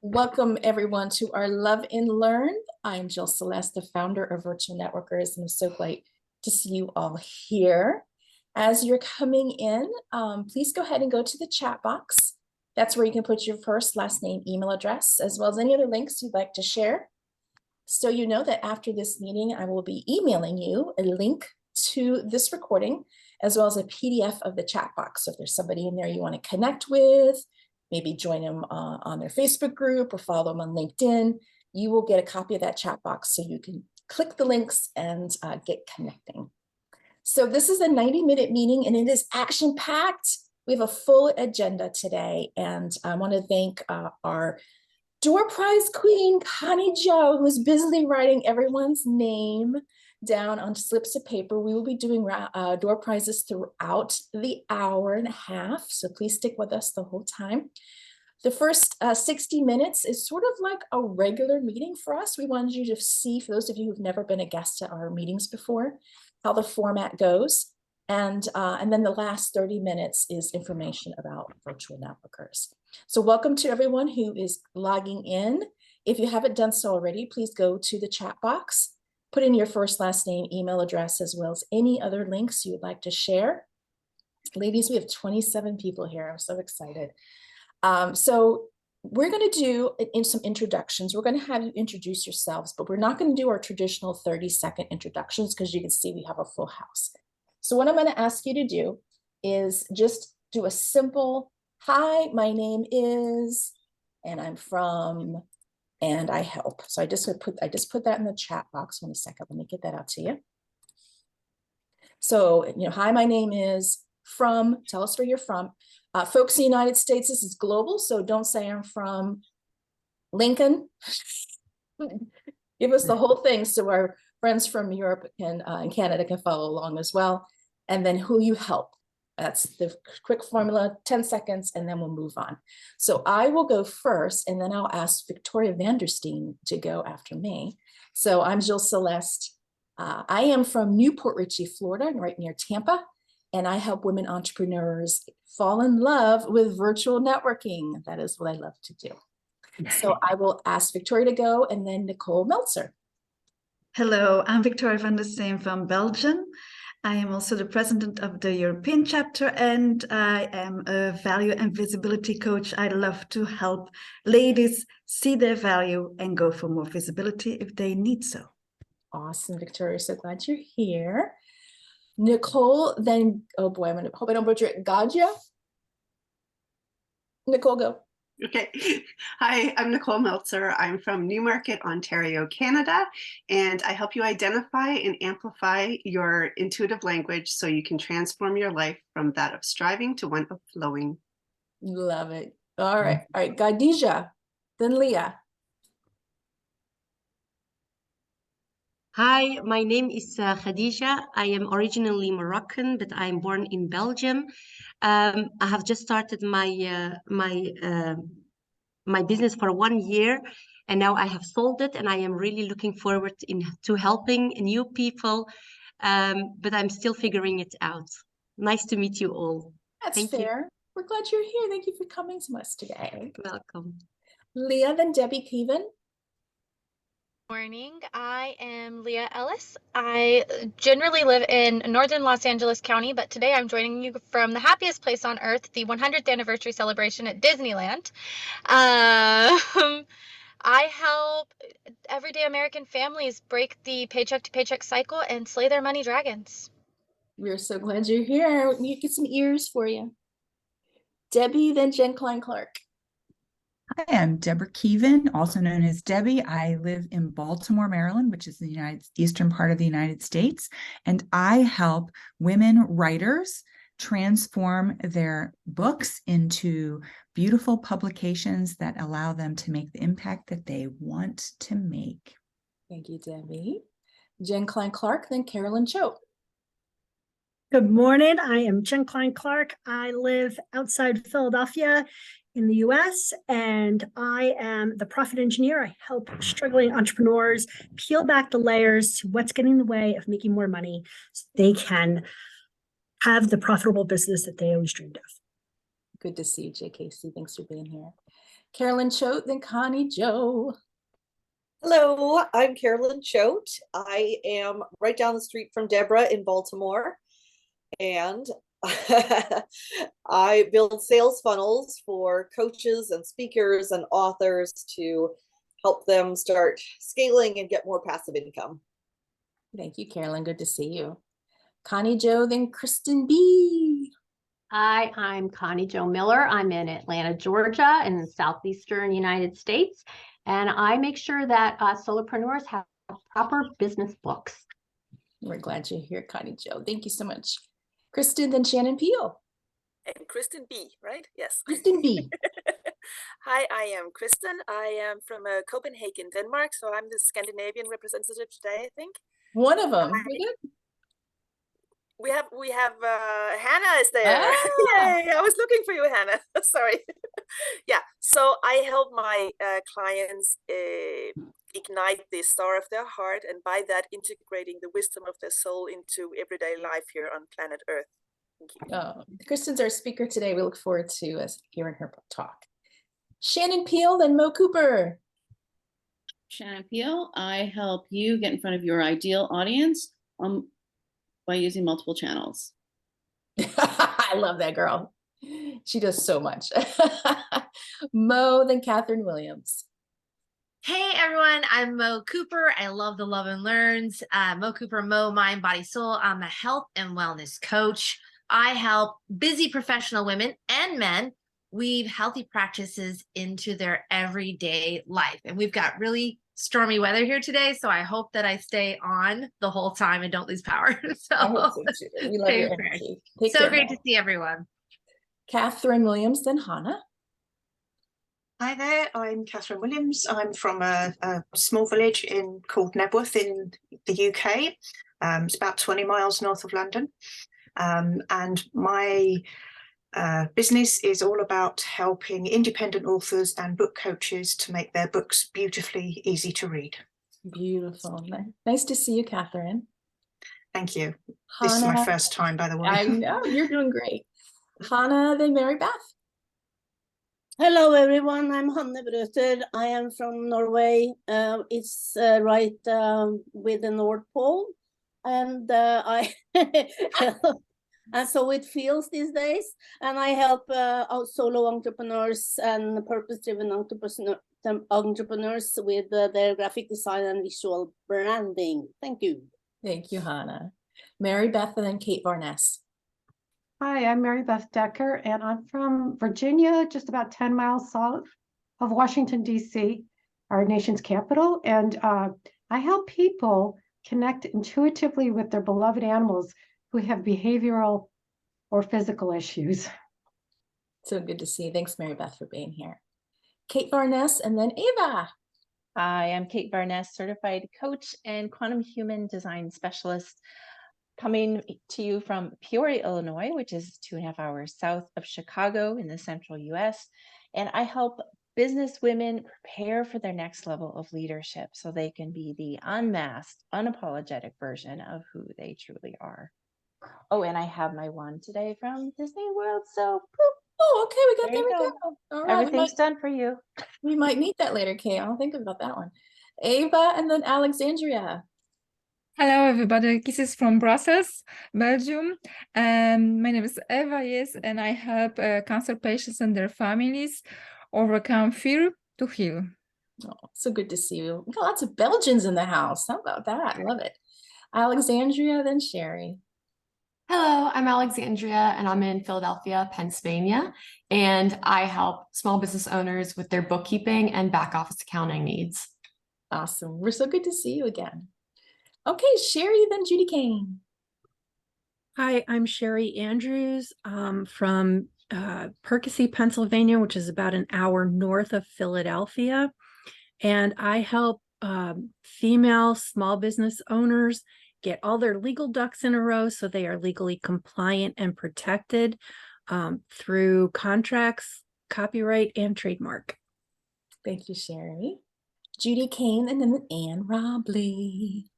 Welcome everyone to our Love and Learn. I'm Jill Celeste, the founder of Virtual Networkers, and I'm so glad to see you all here. As you're coming in, please go ahead and go to the chat box. That's where you can put your first, last name, email address, as well as any other links you'd like to share. So you know that after this meeting, I will be emailing you a link to this recording, as well as a PDF of the chat box. So if there's somebody in there you want to connect with, maybe join them on their Facebook group or follow them on LinkedIn, you will get a copy of that chat box so you can click the links and get connecting. So this is a 90-minute meeting and it is action-packed. We have a full agenda today, and I want to thank our door prize queen, Connie Joe, who's busily writing everyone's name down on slips of paper. We will be doing door prizes throughout the hour and a half, so please stick with us the whole time. The first 60 minutes is sort of like a regular meeting for us. We wanted you to see, for those of you who've never been a guest at our meetings before, how the format goes. And then the last 30 minutes is information about Virtual Networkers. So welcome to everyone who is logging in. If you haven't done so already, please go to the chat box, put in your first, last name, email address, as well as any other links you would like to share. Ladies, we have 27 people here. I'm so excited. So we're going to do some introductions. We're going to have you introduce yourselves, but we're not going to do our traditional 30-second introductions because you can see we have a full house. So what I'm going to ask you to do is just do a simple, hi, my name is, and I'm from, and I help. So I just put that in the chat box. 1 second, let me get that out to you. So, hi, my name is, from, tell us where you're from. Folks in the United States, this is global, so don't say I'm from Lincoln. Give us the whole thing so our friends from Europe and Canada can follow along as well. And then who you help. That's the quick formula, 10 seconds, and then we'll move on. So I will go first, and then I'll ask Victoria Vandersteen to go after me. So I'm Jill Celeste. I am from Newport Richey, Florida, right near Tampa, and I help women entrepreneurs fall in love with virtual networking. That is what I love to do. So I will ask Victoria to go, and then Nicole Meltzer. Hello, I'm Victoria van der Steen from Belgium. I am also the president of the European chapter, and I am a value and visibility coach. I love to help ladies see their value and go for more visibility if they need so. Awesome, Victoria. So glad you're here. Nicole, then, oh boy, hope I don't butcher it. Gadja? Nicole, go. Okay. Hi, I'm Nicole Meltzer. I'm from Newmarket, Ontario, Canada, and I help you identify and amplify your intuitive language so you can transform your life from that of striving to one of flowing. Love it. All right. All right. Khadija, then Leah. Hi, my name is Khadija. I am originally Moroccan, but I'm born in Belgium. I have just started my my business for 1 year, and now I have sold it, and I am really looking forward to helping new people, but I'm still figuring it out. Nice to meet you all. That's fair. We're glad you're here. Thank you for coming to us today. Welcome. Leah, then Debbie Keevan. Morning. I am Leah Ellis. I generally live in northern Los Angeles County, but today I'm joining you from the happiest place on earth, the 100th anniversary celebration at Disneyland. I help everyday American families break the paycheck to paycheck cycle and slay their money dragons. We're so glad you're here. We get some ears for you. Debbie, then Jen Klein-Clark. Hi, I'm Deborah Keevan, also known as Debbie. I live in Baltimore, Maryland, which is the eastern part of the United States, and I help women writers transform their books into beautiful publications that allow them to make the impact that they want to make. Thank you, Debbie. Jen Klein-Clark, then Carolyn Choate. Good morning. I am Jen Klein-Clark. I live outside Philadelphia in the US, and I am the profit engineer. I help struggling entrepreneurs peel back the layers to what's getting in the way of making more money so they can have the profitable business that they always dreamed of. Good to see you, JKC. Thanks for being here. Carolyn Choate, then Connie Joe. Hello, I'm Carolyn Choate. I am right down the street from Deborah in Baltimore. And I build sales funnels for coaches and speakers and authors to help them start scaling and get more passive income. Thank you, Carolyn. Good to see you. Connie Joe, then Kristen B. Hi, I'm Connie Joe Miller. I'm in Atlanta, Georgia, in the southeastern United States, and I make sure that solopreneurs have proper business books. We're glad you're here, Connie Joe. Thank you so much. Kristen, then Shannon Peel. And Kristen B, right? Yes. Kristen B. Hi, I am Kristen. I am from Copenhagen, Denmark. So I'm the Scandinavian representative today, I think. One of them. We have Hannah is there. Ah. Yay! I was looking for you, Hannah. Sorry. Yeah. So I help my clients ignite the star of their heart, and by that integrating the wisdom of their soul into everyday life here on planet Earth. Thank you. Oh, Kristen's our speaker today. We look forward to us hearing her talk. Shannon Peel, then Mo Cooper. Shannon Peel. I help you get in front of your ideal audience by using multiple channels. I love that girl. She does so much. Mo, then Catherine Williams. Hey everyone, I'm Mo Cooper. I love the Love and Learns. Mo Cooper, Mo, Mind, Body, Soul. I'm a health and wellness coach. I help busy professional women and men weave healthy practices into their everyday life. And we've got really stormy weather here today, so I hope that I stay on the whole time and don't lose power. I hope so too. We love your energy. Take so care, great Mo. to see everyone. Catherine Williams, then Hannah. Hi there, I'm Catherine Williams. I'm from a small village called Nebworth in the UK. It's about 20 miles north of London. And my business is all about helping independent authors and book coaches to make their books beautifully easy to read. Beautiful. Nice to see you, Catherine. Thank you. Hannah, this is my first time, by the way. I know, you're doing great. Hannah, then Mary Beth. Hello everyone, I'm Hanne Brøter. I am from Norway. It's right with the North Pole, and and so it feels these days. And I help solo entrepreneurs and purpose-driven entrepreneurs with their graphic design and visual branding. Thank you. Thank you, Hannah. Mary Beth and then Kate Varness. Hi, I'm Mary Beth Decker, and I'm from Virginia, just about 10 miles south of Washington, D.C., our nation's capital. And I help people connect intuitively with their beloved animals who have behavioral or physical issues. So good to see you. Thanks, Mary Beth, for being here. Kate Varness and then Ava. Hi, I'm Kate Varness, certified coach and quantum human design specialist, coming to you from Peoria, Illinois, which is 2.5 hours south of Chicago in the central US. And I help business women prepare for their next level of leadership so they can be the unmasked, unapologetic version of who they truly are. Oh, and I have my wand today from Disney World. So, boop. Oh, okay, there we go. All right, Everything's done for you. We might need that later, Kate. I'll think about that one. Ava and then Alexandria. Hello, everybody. This is from Brussels, Belgium. My name is Eva, yes, and I help cancer patients and their families overcome fear to heal. Oh, so good to see you. We got lots of Belgians in the house. How about that? I love it. Alexandria, then Sherry. Hello, I'm Alexandria, and I'm in Philadelphia, Pennsylvania, and I help small business owners with their bookkeeping and back office accounting needs. Awesome. We're so good to see you again. Okay, Sherry, then Judy Kane. Hi, I'm Sherry Andrews from Percy, Pennsylvania, which is about an hour north of Philadelphia. And I help female small business owners get all their legal ducks in a row so they are legally compliant and protected through contracts, copyright, and trademark. Thank you, Sherry. Judy Kane and then Ann Robley.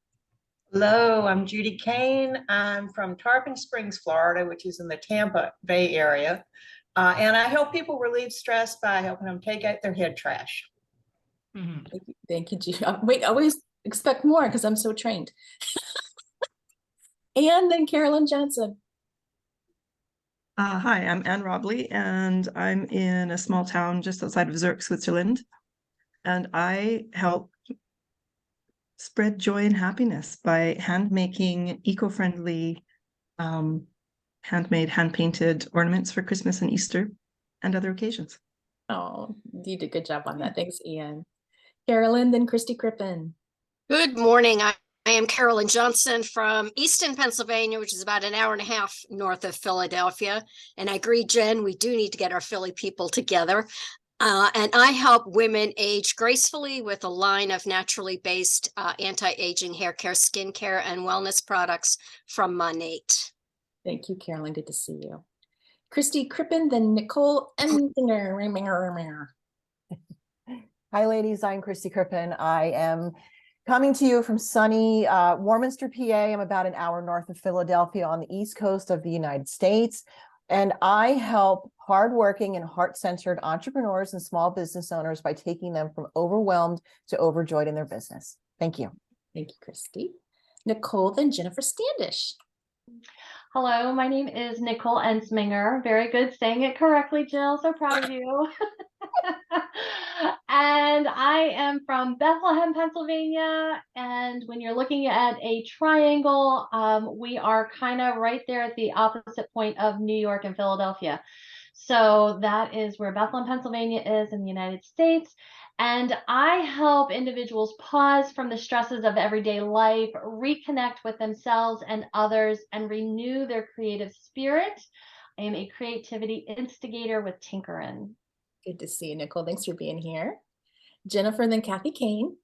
Hello, I'm Judy Kane. I'm from Tarpon Springs, Florida, which is in the Tampa Bay area. And I help people relieve stress by helping them take out their head trash. Thank you, Gina. Wait, I always expect more because I'm so trained. And then Carolyn Johnson. Hi, I'm Anne Robley, and I'm in a small town just outside of Zurich, Switzerland. And I help spread joy and happiness by hand-making eco-friendly, handmade, hand-painted ornaments for Christmas and Easter and other occasions. Oh, you did a good job on that. Thanks, Ian. Carolyn, then Christy Crippen. Good morning. I am Carolyn Johnson from Easton, Pennsylvania, which is about an hour and a half north of Philadelphia. And I agree, Jen, we do need to get our Philly people together. And I help women age gracefully with a line of naturally based anti-aging hair care, skin care, and wellness products from Monat. Thank you, Carolyn. Good to see you. Christy Crippen, then Nicole Ensinger. Hi, ladies. I'm Christy Crippen. I am coming to you from sunny Warminster, PA. I'm about an hour north of Philadelphia on the East Coast of the United States. And I help hardworking and heart-centered entrepreneurs and small business owners by taking them from overwhelmed to overjoyed in their business. Thank you. Thank you, Christy. Nicole, then Jennifer Standish. Hello, my name is Nicole Ensminger. Very good saying it correctly, Jill. So proud of you. And I am from Bethlehem, Pennsylvania. And when you're looking at a triangle, we are kind of right there at the opposite point of New York and Philadelphia. So that is where Bethlehem, Pennsylvania is in the United States. And I help individuals pause from the stresses of everyday life, reconnect with themselves and others, and renew their creative spirit. I am a creativity instigator with Tinkerin. Good to see you, Nicole. Thanks for being here. Jennifer, then Kathy Kane.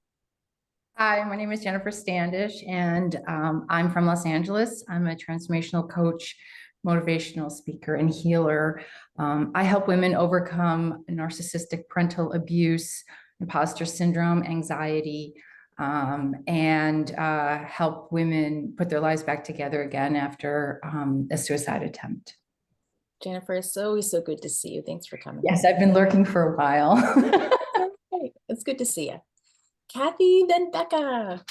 Hi, my name is Jennifer Standish, and I'm from Los Angeles. I'm a transformational coach, motivational speaker, and healer. I help women overcome narcissistic parental abuse, imposter syndrome, anxiety, and help women put their lives back together again after a suicide attempt. Jennifer, it's always so good to see you. Thanks for coming. Yes, I've been lurking for a while. It's good to see you. Kathy, then Becca.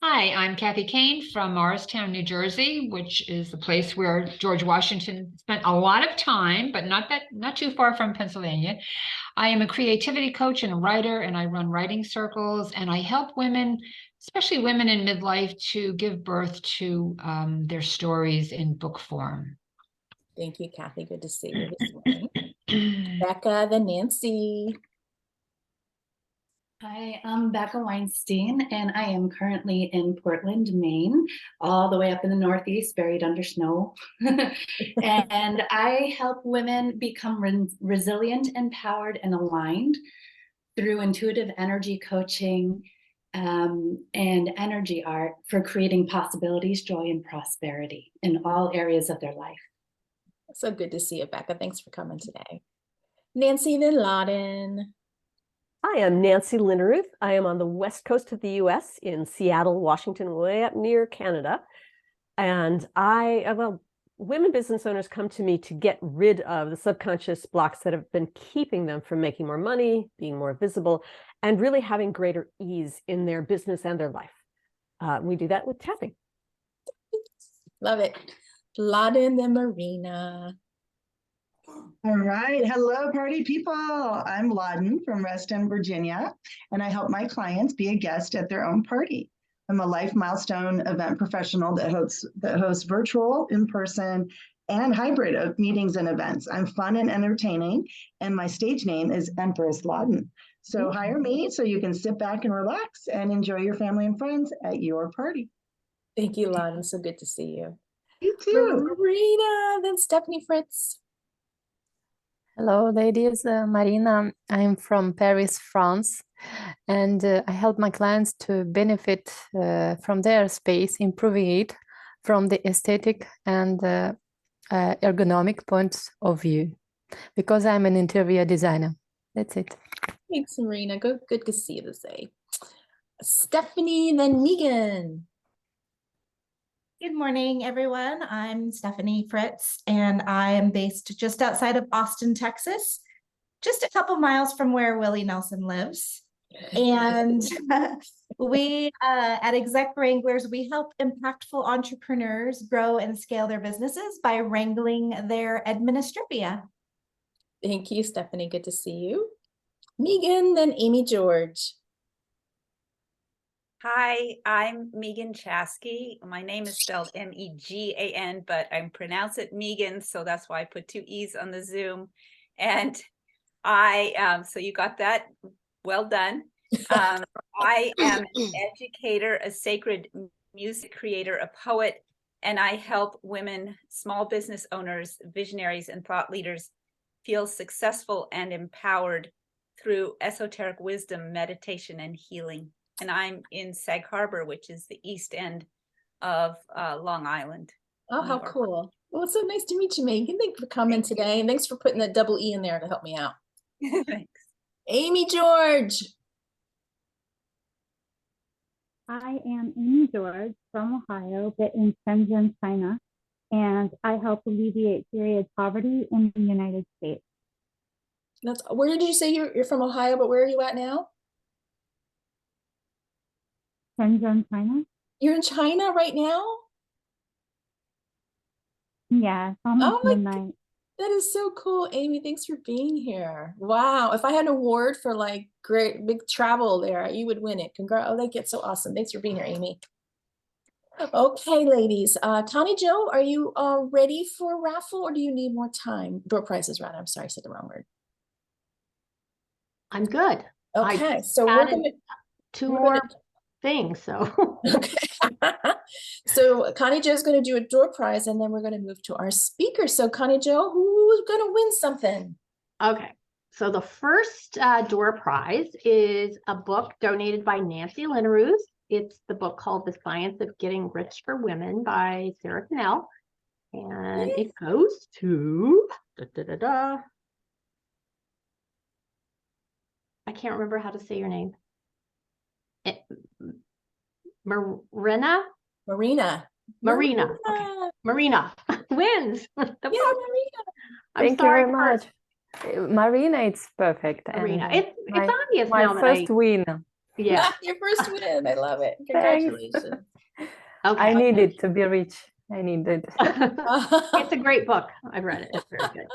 Hi, I'm Kathy Kane from Morristown, New Jersey, which is the place where George Washington spent a lot of time, but not too far from Pennsylvania. I am a creativity coach and a writer, and I run writing circles, and I help women, especially women in midlife, to give birth to their stories in book form. Thank you, Kathy. Good to see you this morning. Becca, then Nancy. Hi, I'm Becca Weinstein, and I am currently in Portland, Maine, all the way up in the Northeast, buried under snow. And I help women become resilient, empowered, and aligned through intuitive energy coaching and energy art for creating possibilities, joy, and prosperity in all areas of their life. So good to see you, Becca. Thanks for coming today. Nancy, then Loudon. Hi, I'm Nancy Linneruth. I am on the west coast of the US in Seattle, Washington, way up near Canada. And women business owners come to me to get rid of the subconscious blocks that have been keeping them from making more money, being more visible, and really having greater ease in their business and their life. We do that with tapping. Love it. Loudon, then Marina. All right. Hello, party people. I'm Loudon from Reston, Virginia, and I help my clients be a guest at their own party. I'm a life milestone event professional that hosts virtual, in-person, and hybrid meetings and events. I'm fun and entertaining, and my stage name is Empress Loudon. So hire me so you can sit back and relax and enjoy your family and friends at your party. Thank you, Loudon. So good to see you. You too. Marina, then Stephanie Fritz. Hello, ladies. Marina, I'm from Paris, France, and I help my clients to benefit from their space, improving it from the aesthetic and ergonomic points of view, because I'm an interior designer. That's it. Thanks, Marina. Good to see you today. Stephanie, then Megan. Good morning, everyone. I'm Stephanie Fritz, and I am based just outside of Austin, Texas, just a couple miles from where Willie Nelson lives. And we at Exec Wranglers, we help impactful entrepreneurs grow and scale their businesses by wrangling their administrivia. Thank you, Stephanie. Good to see you. Megan, then Amy George. Hi, I'm Megan Chasky. My name is spelled M-E-G-A-N, but I pronounce it Megan, so that's why I put 2 E's on the Zoom. And so you got that. Well done. I am an educator, a sacred music creator, a poet, and I help women, small business owners, visionaries, and thought leaders feel successful and empowered through esoteric wisdom, meditation, and healing. And I'm in Sag Harbor, which is the east end of Long Island. Oh, how cool. Well, it's so nice to meet you, Megan. Thanks for coming today. And thanks for putting that double E in there to help me out. Thanks. Amy George. I am Amy George from Ohio, but in Shenzhen, China, and I help alleviate period poverty in the United States. Where did you say you're from Ohio, but where are you at now? Shenzhen, China. You're in China right now? Yeah, it's almost midnight. That is so cool, Amy. Thanks for being here. Wow. If I had an award for like great big travel there, you would win it. Congrats. Oh, that gets so awesome. Thanks for being here, Amy. Okay, ladies. Connie Jo, are you ready for a raffle or do you need more time? Door prizes, rather. I'm sorry, I said the wrong word. I'm good. Okay, so we're going to two more things. So so Connie Jo's going to do a door prize and then we're going to move to our speaker. So Connie Jo, who's going to win something? Okay, so the first door prize is a book donated by Nancy Linneruth. It's the book called The Science of Getting Rich for Women by Sarah Cannell. And it goes to I can't remember how to say your name. Marina. Okay. Marina wins. Marina. Thank you very much. Marina, it's perfect. Marina, And, it's obvious my now that first win. Yeah. Your first win. I love it. Thanks. Congratulations. Okay. I needed to be rich. I needed. It's a great book. I've read it. It's very good.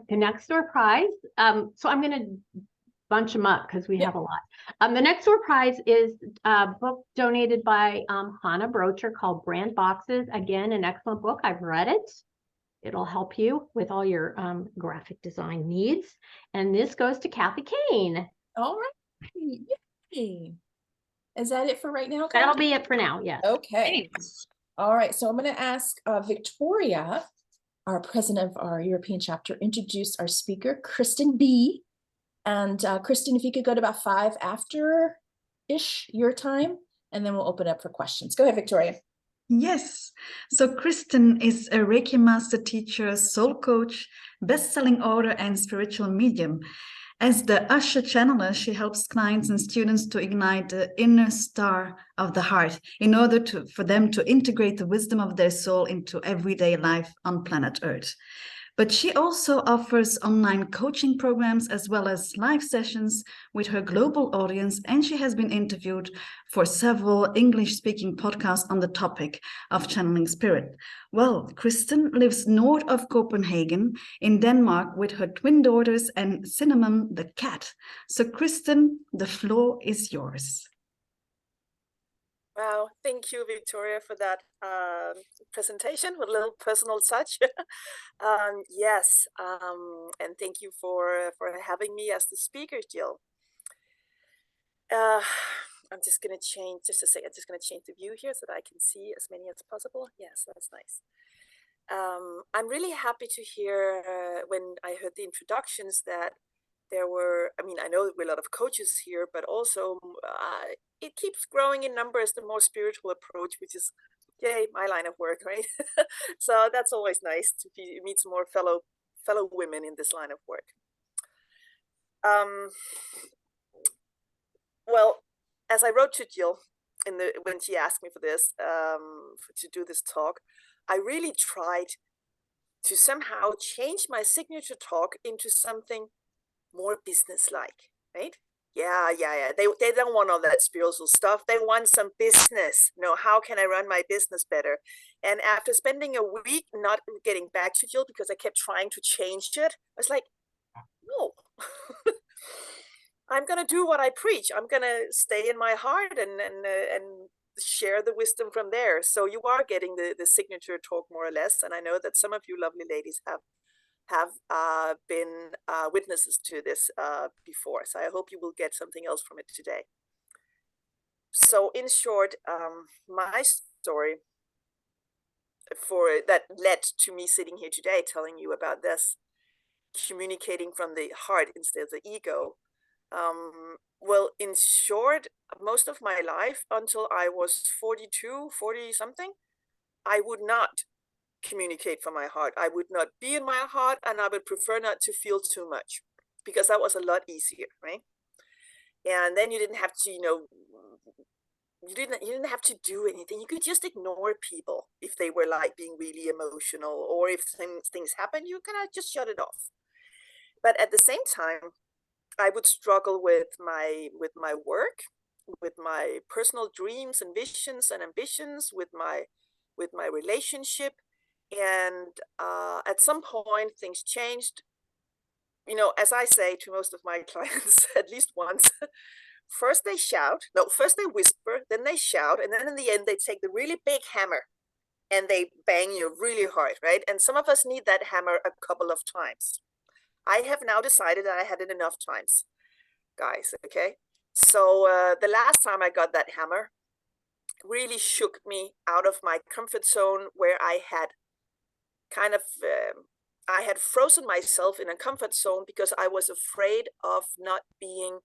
The next door prize. So I'm going to bunch them up because we have a lot. The next door prize is a book donated by Hannah Brocher called Brand Boxes. Again, an excellent book. I've read it. It'll help you with all your graphic design needs. And this goes to Kathy Kane. All right. Yay. Is that it for right now? That'll be it for now. Yes. Okay. Thanks. All right. So I'm going to ask Victoria, our president of our European chapter, introduce our speaker, Kristen B. And Kristen, if you could go to about 5 after-ish your time, and then we'll open up for questions. Go ahead, Victoria. Yes. So Kristen is a Reiki master teacher, soul coach, best-selling author, and spiritual medium. As the Usher channeler, she helps clients and students to ignite the inner star of the heart in order for them to integrate the wisdom of their soul into everyday life on planet Earth. But she also offers online coaching programs as well as live sessions with her global audience, and she has been interviewed for several English-speaking podcasts on the topic of channeling spirit. Well, Kristen lives north of Copenhagen in Denmark with her twin daughters and Cinnamon the cat. So Kristen, the floor is yours. Wow, thank you, Victoria, for that presentation with a little personal touch. Yes, and thank you for having me as the speaker, Jill. I'm just going to change, just a second, I'm just going to change the view here so that I can see as many as possible. Yes, that's nice. I'm really happy to hear when I heard the introductions that there were, I mean, I know there were a lot of coaches here, but also it keeps growing in numbers, the more spiritual approach, which is, yay, my line of work, right? So that's always nice to meet some more fellow women in this line of work. Well, as I wrote to Jill, when she asked me for this, to do this talk, I really tried to somehow change my signature talk into something more business-like, right? Yeah. They don't want all that spiritual stuff. They want some business. How can I run my business better? And after spending a week not getting back to Jill because I kept trying to change it, I was like, no. I'm gonna do what I preach. I'm gonna stay in my heart and share the wisdom from there. So you are getting the signature talk more or less, and I know that some of you lovely ladies have been witnesses to this before. So I hope you will get something else from it today. So in short, my story that led to me sitting here today telling you about this, communicating from the heart instead of the ego. Well, in short, most of my life until I was 42, 40 something, I would not communicate from my heart. I would not be in my heart, and I would prefer not to feel too much because that was a lot easier, right? And then you didn't have to, you didn't have to do anything. You could just ignore people if they were like being really emotional, or if things happen, you kind of just shut it off. But at the same time, I would struggle with my work, with my personal dreams and visions and ambitions, with my relationship. And at some point, things changed. As I say to most of my clients, at least once, first they whisper, then they shout, and then in the end, they take the really big hammer and they bang you really hard, right? And some of us need that hammer a couple of times. I have now decided that I had it enough times, guys, okay? So the last time I got that hammer really shook me out of my comfort zone, where I had kind of, I had frozen myself in a comfort zone because I was afraid of not being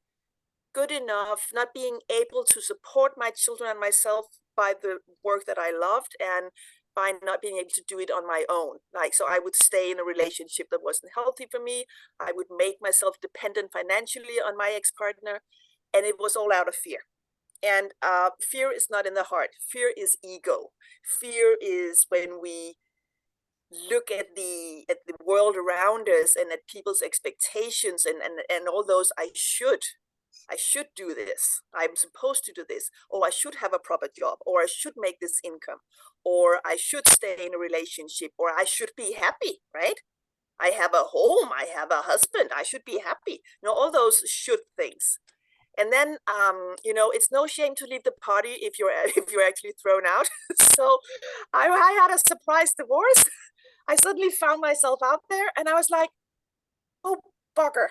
good enough, not being able to support my children and myself by the work that I loved, and by not being able to do it on my own. So I would stay in a relationship that wasn't healthy for me. I would make myself dependent financially on my ex-partner, and it was all out of fear. And fear is not in the heart. Fear is ego. Fear is when we look at the world around us and at people's expectations and all those I should do this. I'm supposed to do this. Or I should have a proper job. Or I should make this income. Or I should stay in a relationship. Or I should be happy, right? I have a home. I have a husband. I should be happy. All those should things. And then, it's no shame to leave the party if you're actually thrown out. So I had a surprise divorce. I suddenly found myself out there, and I was like, oh, bugger.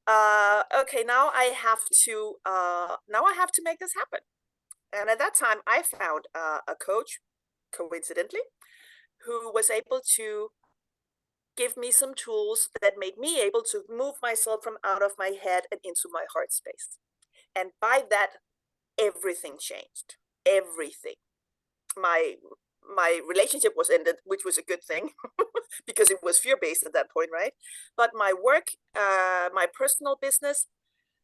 Okay, now I have to make this happen. And at that time, I found a coach, coincidentally, who was able to give me some tools that made me able to move myself from out of my head and into my heart space. And by that, everything changed. Everything. My relationship was ended, which was a good thing because it was fear-based at that point, right? But my work, my personal business,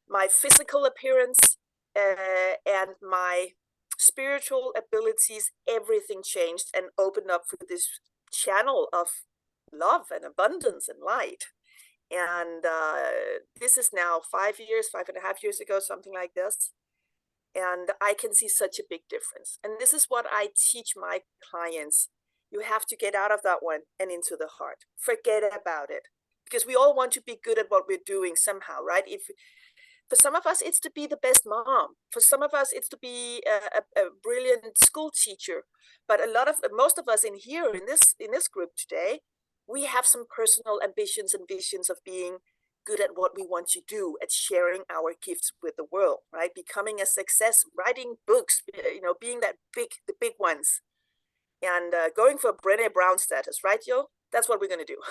my physical appearance, and my spiritual abilities, everything changed and opened up for this channel of love and abundance and light. And this is now 5.5 years ago, something like this. And I can see such a big difference. And this is what I teach my clients. You have to get out of that one and into the heart. Forget about it. Because we all want to be good at what we're doing somehow, right? For some of us, it's to be the best mom. For some of us, it's to be a brilliant school teacher. But most of us in here, in this group today, we have some personal ambitions and visions of being good at what we want to do, at sharing our gifts with the world, right? Becoming a success, writing books, being the big ones, and going for Brené Brown status, right, Joe? That's what we're gonna do.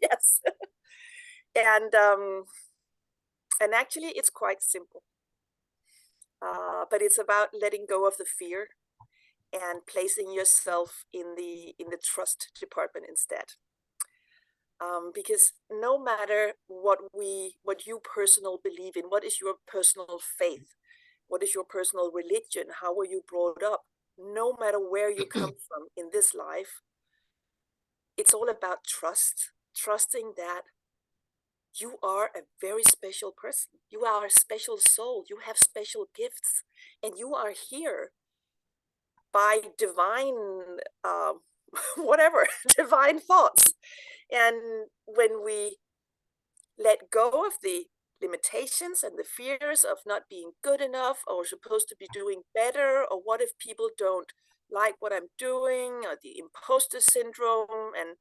Yes. And actually, it's quite simple, but it's about letting go of the fear and placing yourself in the trust department instead. Because no matter what you personally believe in, what is your personal faith, What is your personal religion? How were you brought up? No matter where you come from in this life, it's all about trust, trusting that you are a very special person. You are a special soul. You have special gifts, and you are here by divine, whatever, divine thoughts. And when we let go of the limitations and the fears of not being good enough or supposed to be doing better, or what if people don't like what I'm doing, or the imposter syndrome and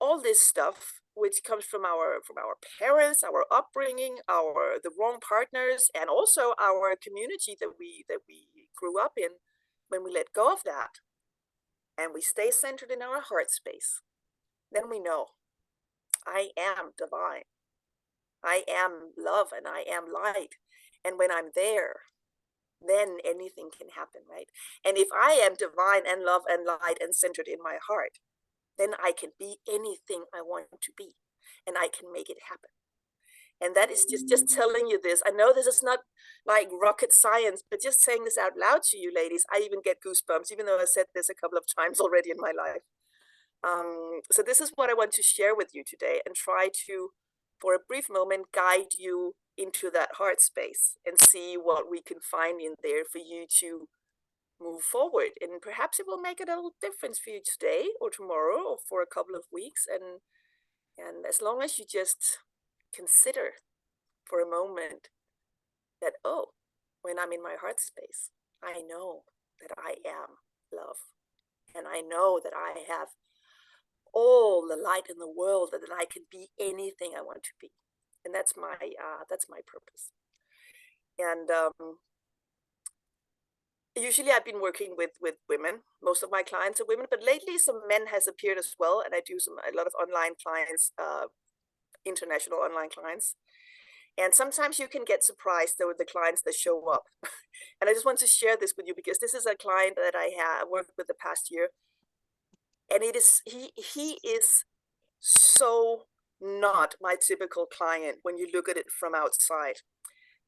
all this stuff, which comes from our parents, our upbringing, the wrong partners, and also our community that we grew up in. When we let go of that and we stay centered in our heart space, then we know I am divine. I am love and I am light. And when I'm there, then anything can happen, right? And if I am divine and love and light and centered in my heart, then I can be anything I want to be, and I can make it happen. And that is just telling you this. I know this is not like rocket science, but just saying this out loud to you ladies, I even get goosebumps, even though I said this a couple of times already in my life. So this is what I want to share with you today, and try to, for a brief moment, guide you into that heart space and see what we can find in there for you to move forward. And perhaps it will make a little difference for you today or tomorrow or for a couple of weeks. And as long as you just consider for a moment that, oh, when I'm in my heart space, I know that I am love. And I know that I have all the light in the world, and that I can be anything I want to be. And that's my purpose. And usually I've been working with women. Most of my clients are women, but lately some men has appeared as well. And I do a lot of online clients, international online clients. And sometimes you can get surprised with the clients that show up. And I just want to share this with you, because this is a client that I have worked with the past year. And it is he is so not my typical client when you look at it from outside.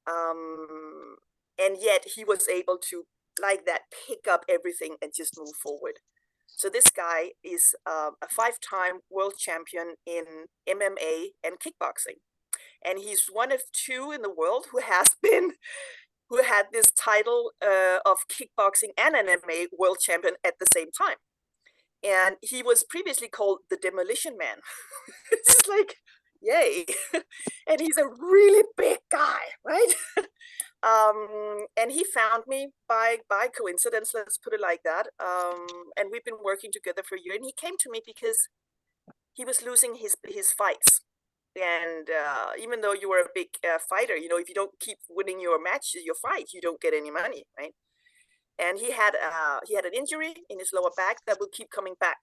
And yet he was able to, like that, pick up everything and just move forward. So this guy is a 5-time world champion in MMA and kickboxing. And he's one of 2 in the world who had this title of kickboxing and MMA world champion at the same time. And he was previously called the Demolition Man. It's like, yay. And he's a really big guy, right? And he found me by coincidence, let's put it like that. And we've been working together for a year. And he came to me because he was losing his fights. And even though you were a big fighter, you know, if you don't keep winning your matches, your fights, you don't get any money, right? And he had an injury in his lower back that would keep coming back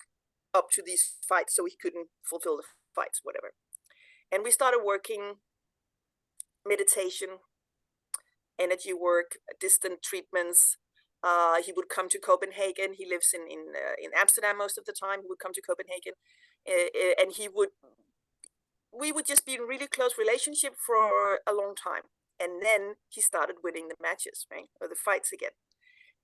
up to these fights, so he couldn't fulfill the fights, whatever. And we started working meditation, energy work, distant treatments. He would come to Copenhagen. He lives in Amsterdam most of the time. He would come to Copenhagen, and we would just be in really close relationship for a long time. And then he started winning the matches, right, or the fights again.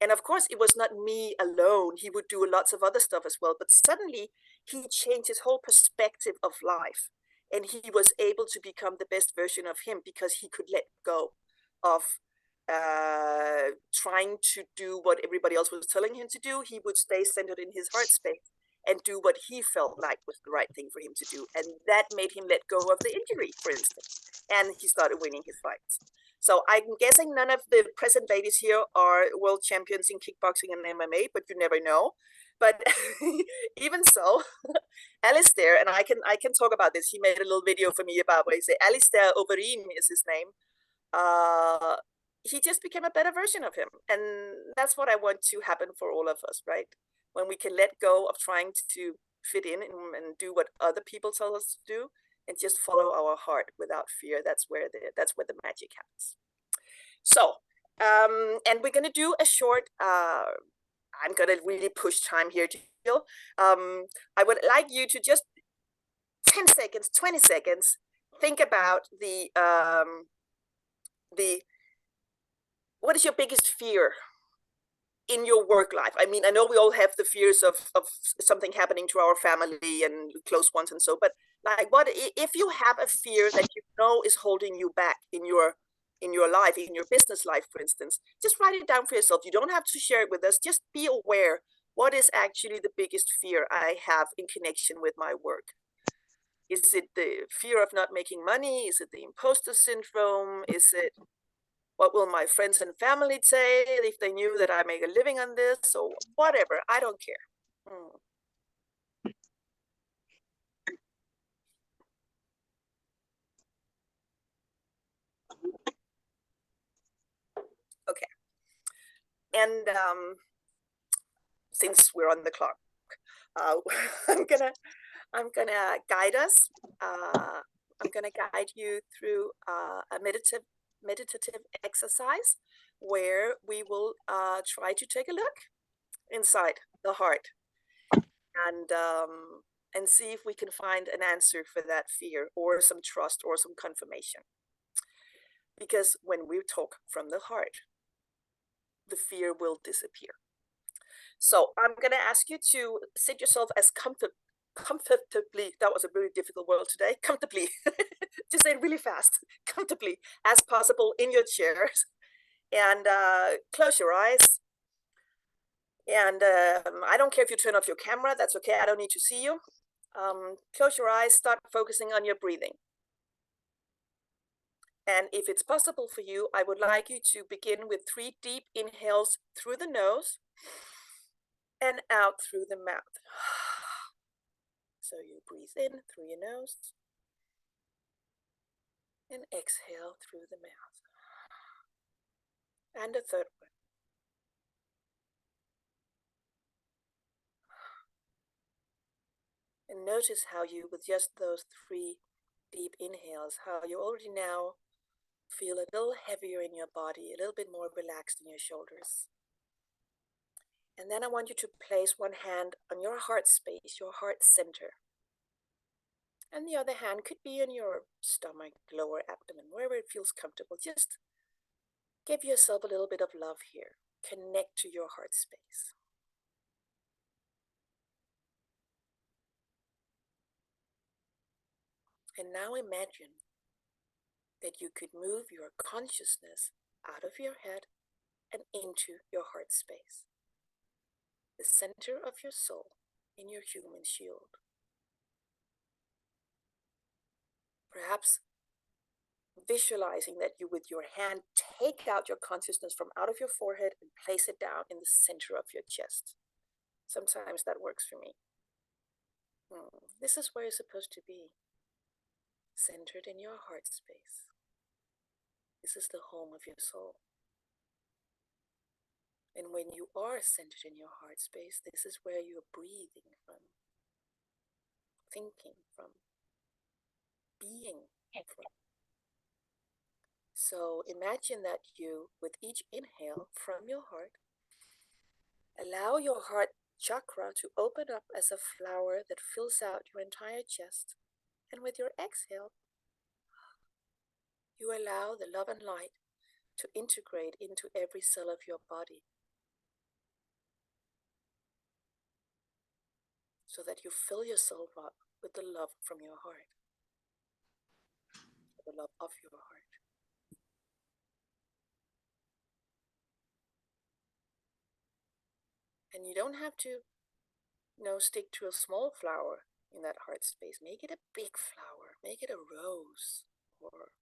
And of course, it was not me alone. He would do lots of other stuff as well. But suddenly, he changed his whole perspective of life. And he was able to become the best version of him, because he could let go of trying to do what everybody else was telling him to do. He would stay centered in his heart space and do what he felt like was the right thing for him to do. And that made him let go of the injury, for instance. And he started winning his fights. So I'm guessing none of the present ladies here are world champions in kickboxing and MMA, but you never know. But even so, Alistair, and I can talk about this. He made a little video for me about what he said. Alistair Overeem is his name. He just became a better version of him. And that's what I want to happen for all of us, right? When we can let go of trying to fit in and do what other people tell us to do, and just follow our heart without fear. That's where the magic happens. So, and we're gonna do a short. I'm gonna really push time here to feel. I would like you to just 10 seconds, 20 seconds, think about the what is your biggest fear in your work life? I mean, I know we all have the fears of something happening to our family and close ones and so, but like, what if you have a fear that you know is holding you back in your life, in your business life, for instance? Just write it down for yourself. You don't have to share it with us. Just be aware. What is actually the biggest fear I have in connection with my work? Is it the fear of not making money? Is it the imposter syndrome? Is it what will my friends and family say if they knew that I make a living on this, or whatever? I don't care. Okay. And since we're on the clock, I'm gonna guide us. I'm gonna guide you through a meditative exercise where we will try to take a look inside the heart and see if we can find an answer for that fear, or some trust, or some confirmation. Because when we talk from the heart, the fear will disappear. So I'm going to ask you to sit yourself as comfortably, that was a really difficult word today, comfortably, just say it really fast, comfortably as possible in your chairs, and close your eyes. And I don't care if you turn off your camera, that's okay, I don't need to see you. Close your eyes, start focusing on your breathing. And if it's possible for you, I would like you to begin with 3 deep inhales through the nose and out through the mouth. So you breathe in through your nose and exhale through the mouth. And a third one. And notice how you, with just those 3 deep inhales, how you already now feel a little heavier in your body, a little bit more relaxed in your shoulders. And then I want you to place one hand on your heart space, your heart center. And the other hand could be in your stomach, lower abdomen, wherever it feels comfortable. Just give yourself a little bit of love here. Connect to your heart space. And now imagine that you could move your consciousness out of your head and into your heart space, the center of your soul in your human shield. Perhaps visualizing that you, with your hand, take out your consciousness from out of your forehead and place it down in the center of your chest. Sometimes that works for me. This is where you're supposed to be, centered in your heart space. This is the home of your soul. And when you are centered in your heart space, this is where you're breathing from, thinking from, being from. So imagine that you, with each inhale from your heart, allow your heart chakra to open up as a flower that fills out your entire chest. And with your exhale, you allow the love and light to integrate into every cell of your body, so that you fill yourself up with the love from your heart, the love of your heart. And you don't have to, stick to a small flower in that heart space. Make it a big flower. Make it a rose or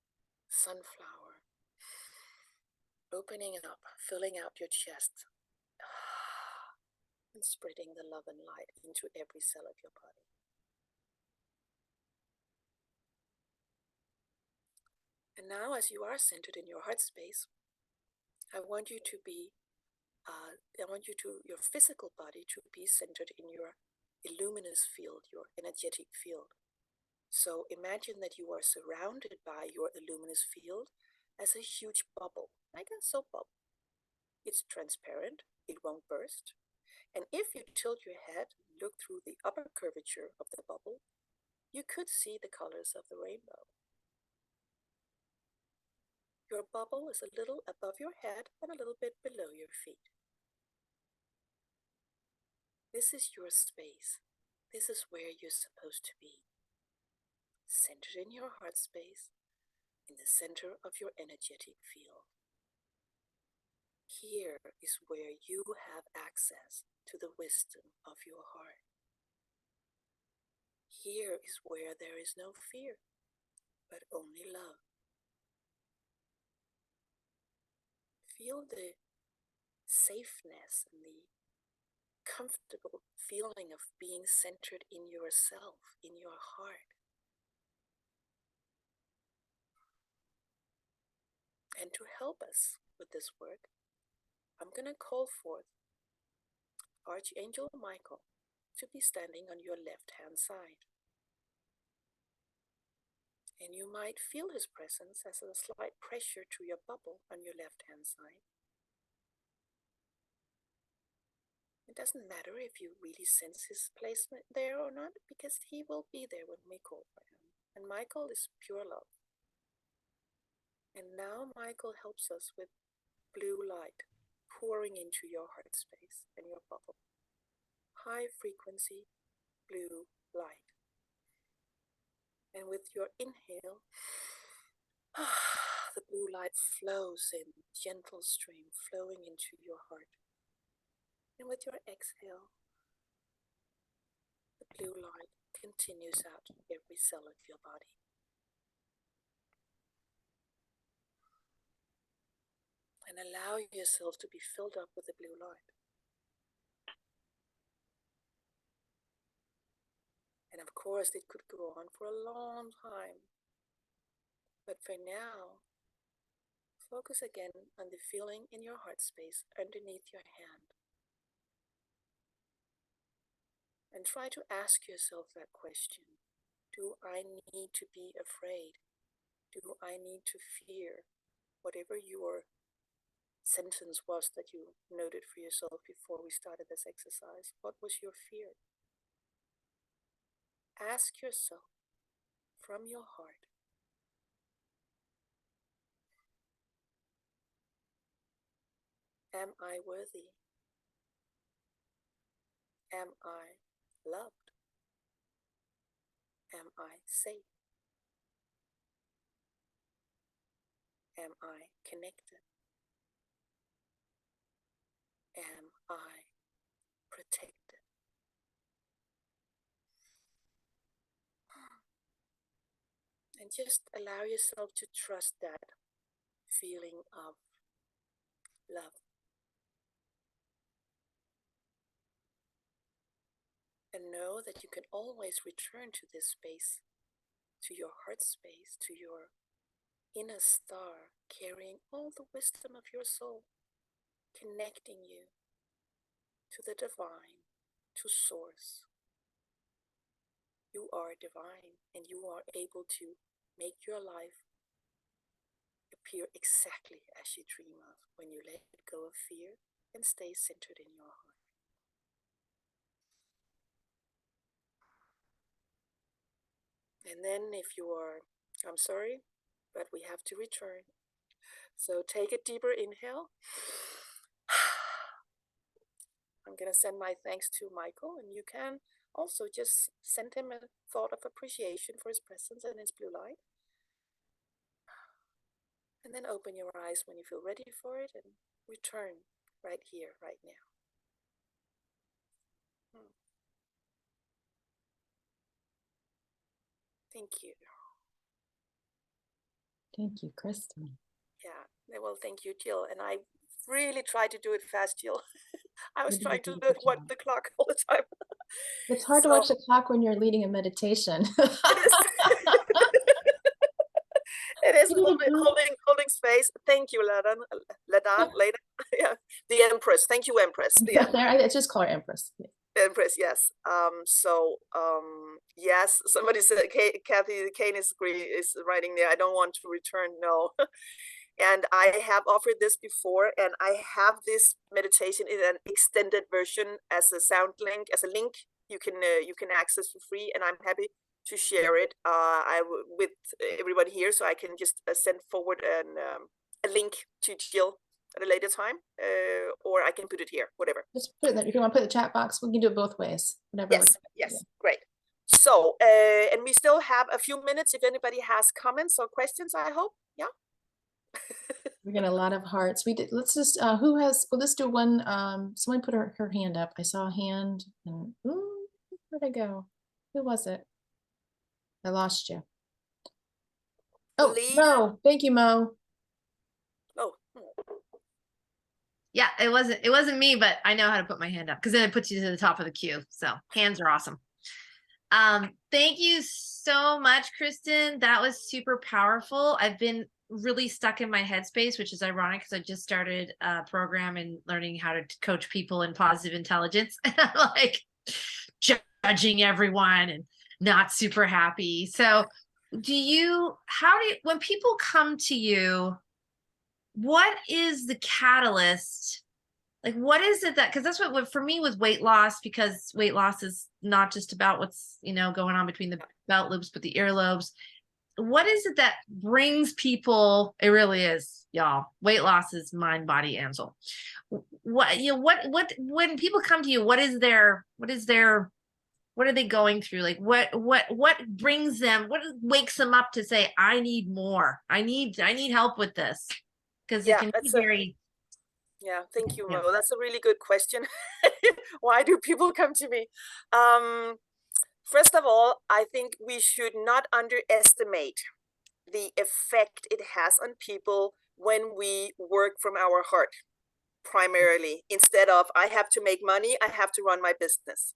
sunflower. Opening up, filling out your chest, and spreading the love and light into every cell of your body. And now, as you are centered in your heart space, I want you to be, your physical body to be centered in your illuminous field, your energetic field. So imagine that you are surrounded by your illuminous field as a huge bubble, like a soap bubble. It's transparent, it won't burst. And if you tilt your head and look through the upper curvature of the bubble, you could see the colors of the rainbow. Your bubble is a little above your head and a little bit below your feet. This is your space. This is where you're supposed to be. Centered in your heart space, in the center of your energetic field. Here is where you have access to the wisdom of your heart. Here is where there is no fear, but only love. Feel the safeness and the comfortable feeling of being centered in yourself, in your heart. And to help us with this work, I'm going to call forth Archangel Michael to be standing on your left-hand side. And you might feel his presence as a slight pressure to your bubble on your left-hand side. It doesn't matter if you really sense his placement there or not, because he will be there when we call for him. And Michael is pure love. And now Michael helps us with blue light pouring into your heart space and your bubble. High frequency blue light. And with your inhale, the blue light flows in, gentle stream flowing into your heart. And with your exhale, the blue light continues out to every cell of your body. And allow yourself to be filled up with the blue light. And of course, it could go on for a long time. But for now, focus again on the feeling in your heart space underneath your hand. And try to ask yourself that question. Do I need to be afraid? Do I need to fear? Whatever your sentence was that you noted for yourself before we started this exercise, what was your fear? Ask yourself from your heart, am I worthy? Am I loved? Am I safe? Am I connected? Am I protected? And just allow yourself to trust that feeling of love. And know that you can always return to this space, to your heart space, to your inner star, carrying all the wisdom of your soul, connecting you to the divine, to source. You are divine, and you are able to make your life appear exactly as you dream of when you let go of fear and stay centered in your heart. And then if you are, I'm sorry, but we have to return. So take a deeper inhale. I'm going to send my thanks to Michael, and you can also just send him a thought of appreciation for his presence and his blue light. And then open your eyes when you feel ready for it and return right here, right now. Thank you. Thank you, Kristen. Yeah, well, thank you, Jill. And I really tried to do it fast, Jill. I was trying to look at the clock all the time. It's hard to watch the clock when you're leading a meditation. It is holding space. Thank you, Leda. Yeah, the Empress. Thank you, Empress. Yeah. I just call her Empress. Yeah. Empress, yes. Yes, somebody said, Kathy Kane is writing there, I don't want to return, no. And I have offered this before, and I have this meditation in an extended version as a sound link, as a link you can access for free, and I'm happy to share it with everyone here, so I can just send forward a link to Jill at a later time, or I can put it here, whatever. Just put it there. If you want to put it in the chat box, we can do it both ways. Whatever. Yes, yes, great. So, and we still have a few minutes if anybody has comments or questions, I hope. Yeah. We're getting a lot of hearts. We did. Let's just. Who has? Well, let's do one. Someone put her hand up. I saw a hand. And where'd I go? Who was it? I lost you. Oh, Mo. Thank you, Mo. Oh. Yeah, it wasn't me, but I know how to put my hand up because then it puts you to the top of the queue. So hands are awesome. Thank you so much, Kristen. That was super powerful. I've been really stuck in my headspace, which is ironic because I just started a program in learning how to coach people in positive intelligence. And I'm like judging everyone and not super happy. So when people come to you, what is the catalyst? Like, what is it that, because that's what for me was weight loss, because weight loss is not just about what's, going on between the belt loops, but the earlobes. What is it that brings people? It really is, y'all. Weight loss is mind, body, and soul. What when people come to you, what are they going through? Like, what brings them, what wakes them up to say, I need more. I need help with this. Because it can be very. Yeah, thank you, Mo. That's a really good question. Why do people come to me? First of all, I think we should not underestimate the effect it has on people when we work from our heart, primarily, instead of I have to make money, I have to run my business.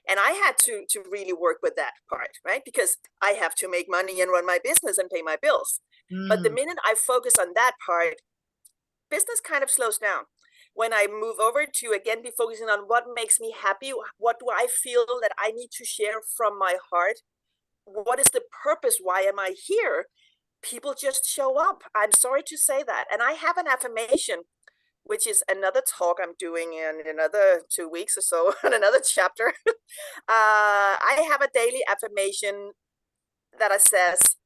And I had to really work with that part, right? Because I have to make money and run my business and pay my bills. But the minute I focus on that part, business kind of slows down. When I move over to, again, be focusing on what makes me happy, what do I feel that I need to share from my heart? What is the purpose? Why am I here? People just show up. I'm sorry to say that. And I have an affirmation, which is another talk I'm doing in another 2 weeks or so, in another chapter. I have a daily affirmation that says,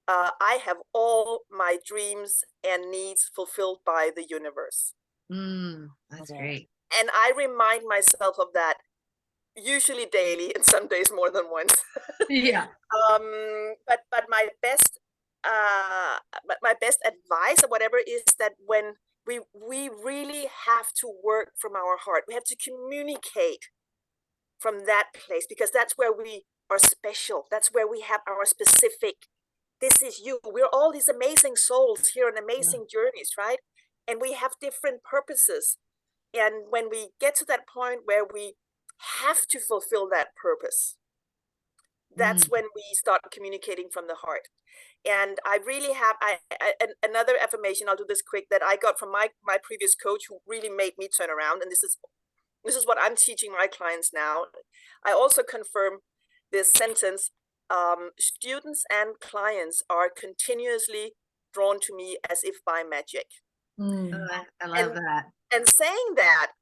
I have all my dreams and needs fulfilled by the universe. That's great. And I remind myself of that usually daily, and some days more than once. Yeah. But my best advice or whatever is that when we really have to work from our heart, we have to communicate from that place, because that's where we are special. That's where we have our specific. This is you. We're all these amazing souls here on amazing journeys, right? And we have different purposes. And when we get to that point where we have to fulfill that purpose, that's when we start communicating from the heart. And I really have another affirmation, I'll do this quick, that I got from my previous coach, who really made me turn around. And this is what I'm teaching my clients now. I also confirm this sentence. Students and clients are continuously drawn to me as if by magic. I love that. And saying that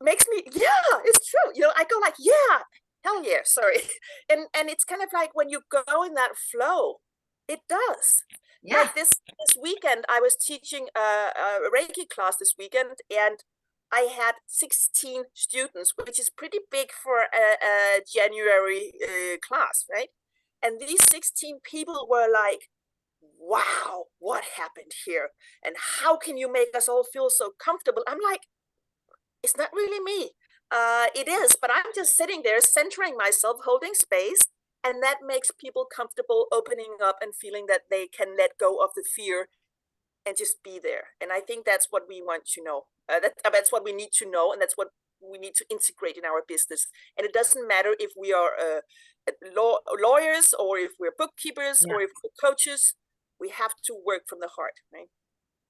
makes me, it's true. I go like, hell yeah, sorry. And it's kind of like when you go in that flow, it does. Yeah. Like this weekend, I was teaching a Reiki class this weekend, and I had 16 students, which is pretty big for a January class, right? And these 16 people were like, wow, what happened here? And how can you make us all feel so comfortable? I'm like, it's not really me. It is, but I'm just sitting there centering myself, holding space. And that makes people comfortable opening up and feeling that they can let go of the fear and just be there. And I think that's what we want to know. That's what we need to know. And that's what we need to integrate in our business. And it doesn't matter if we are lawyers, or if we're bookkeepers, or if we're coaches. We have to work from the heart, right?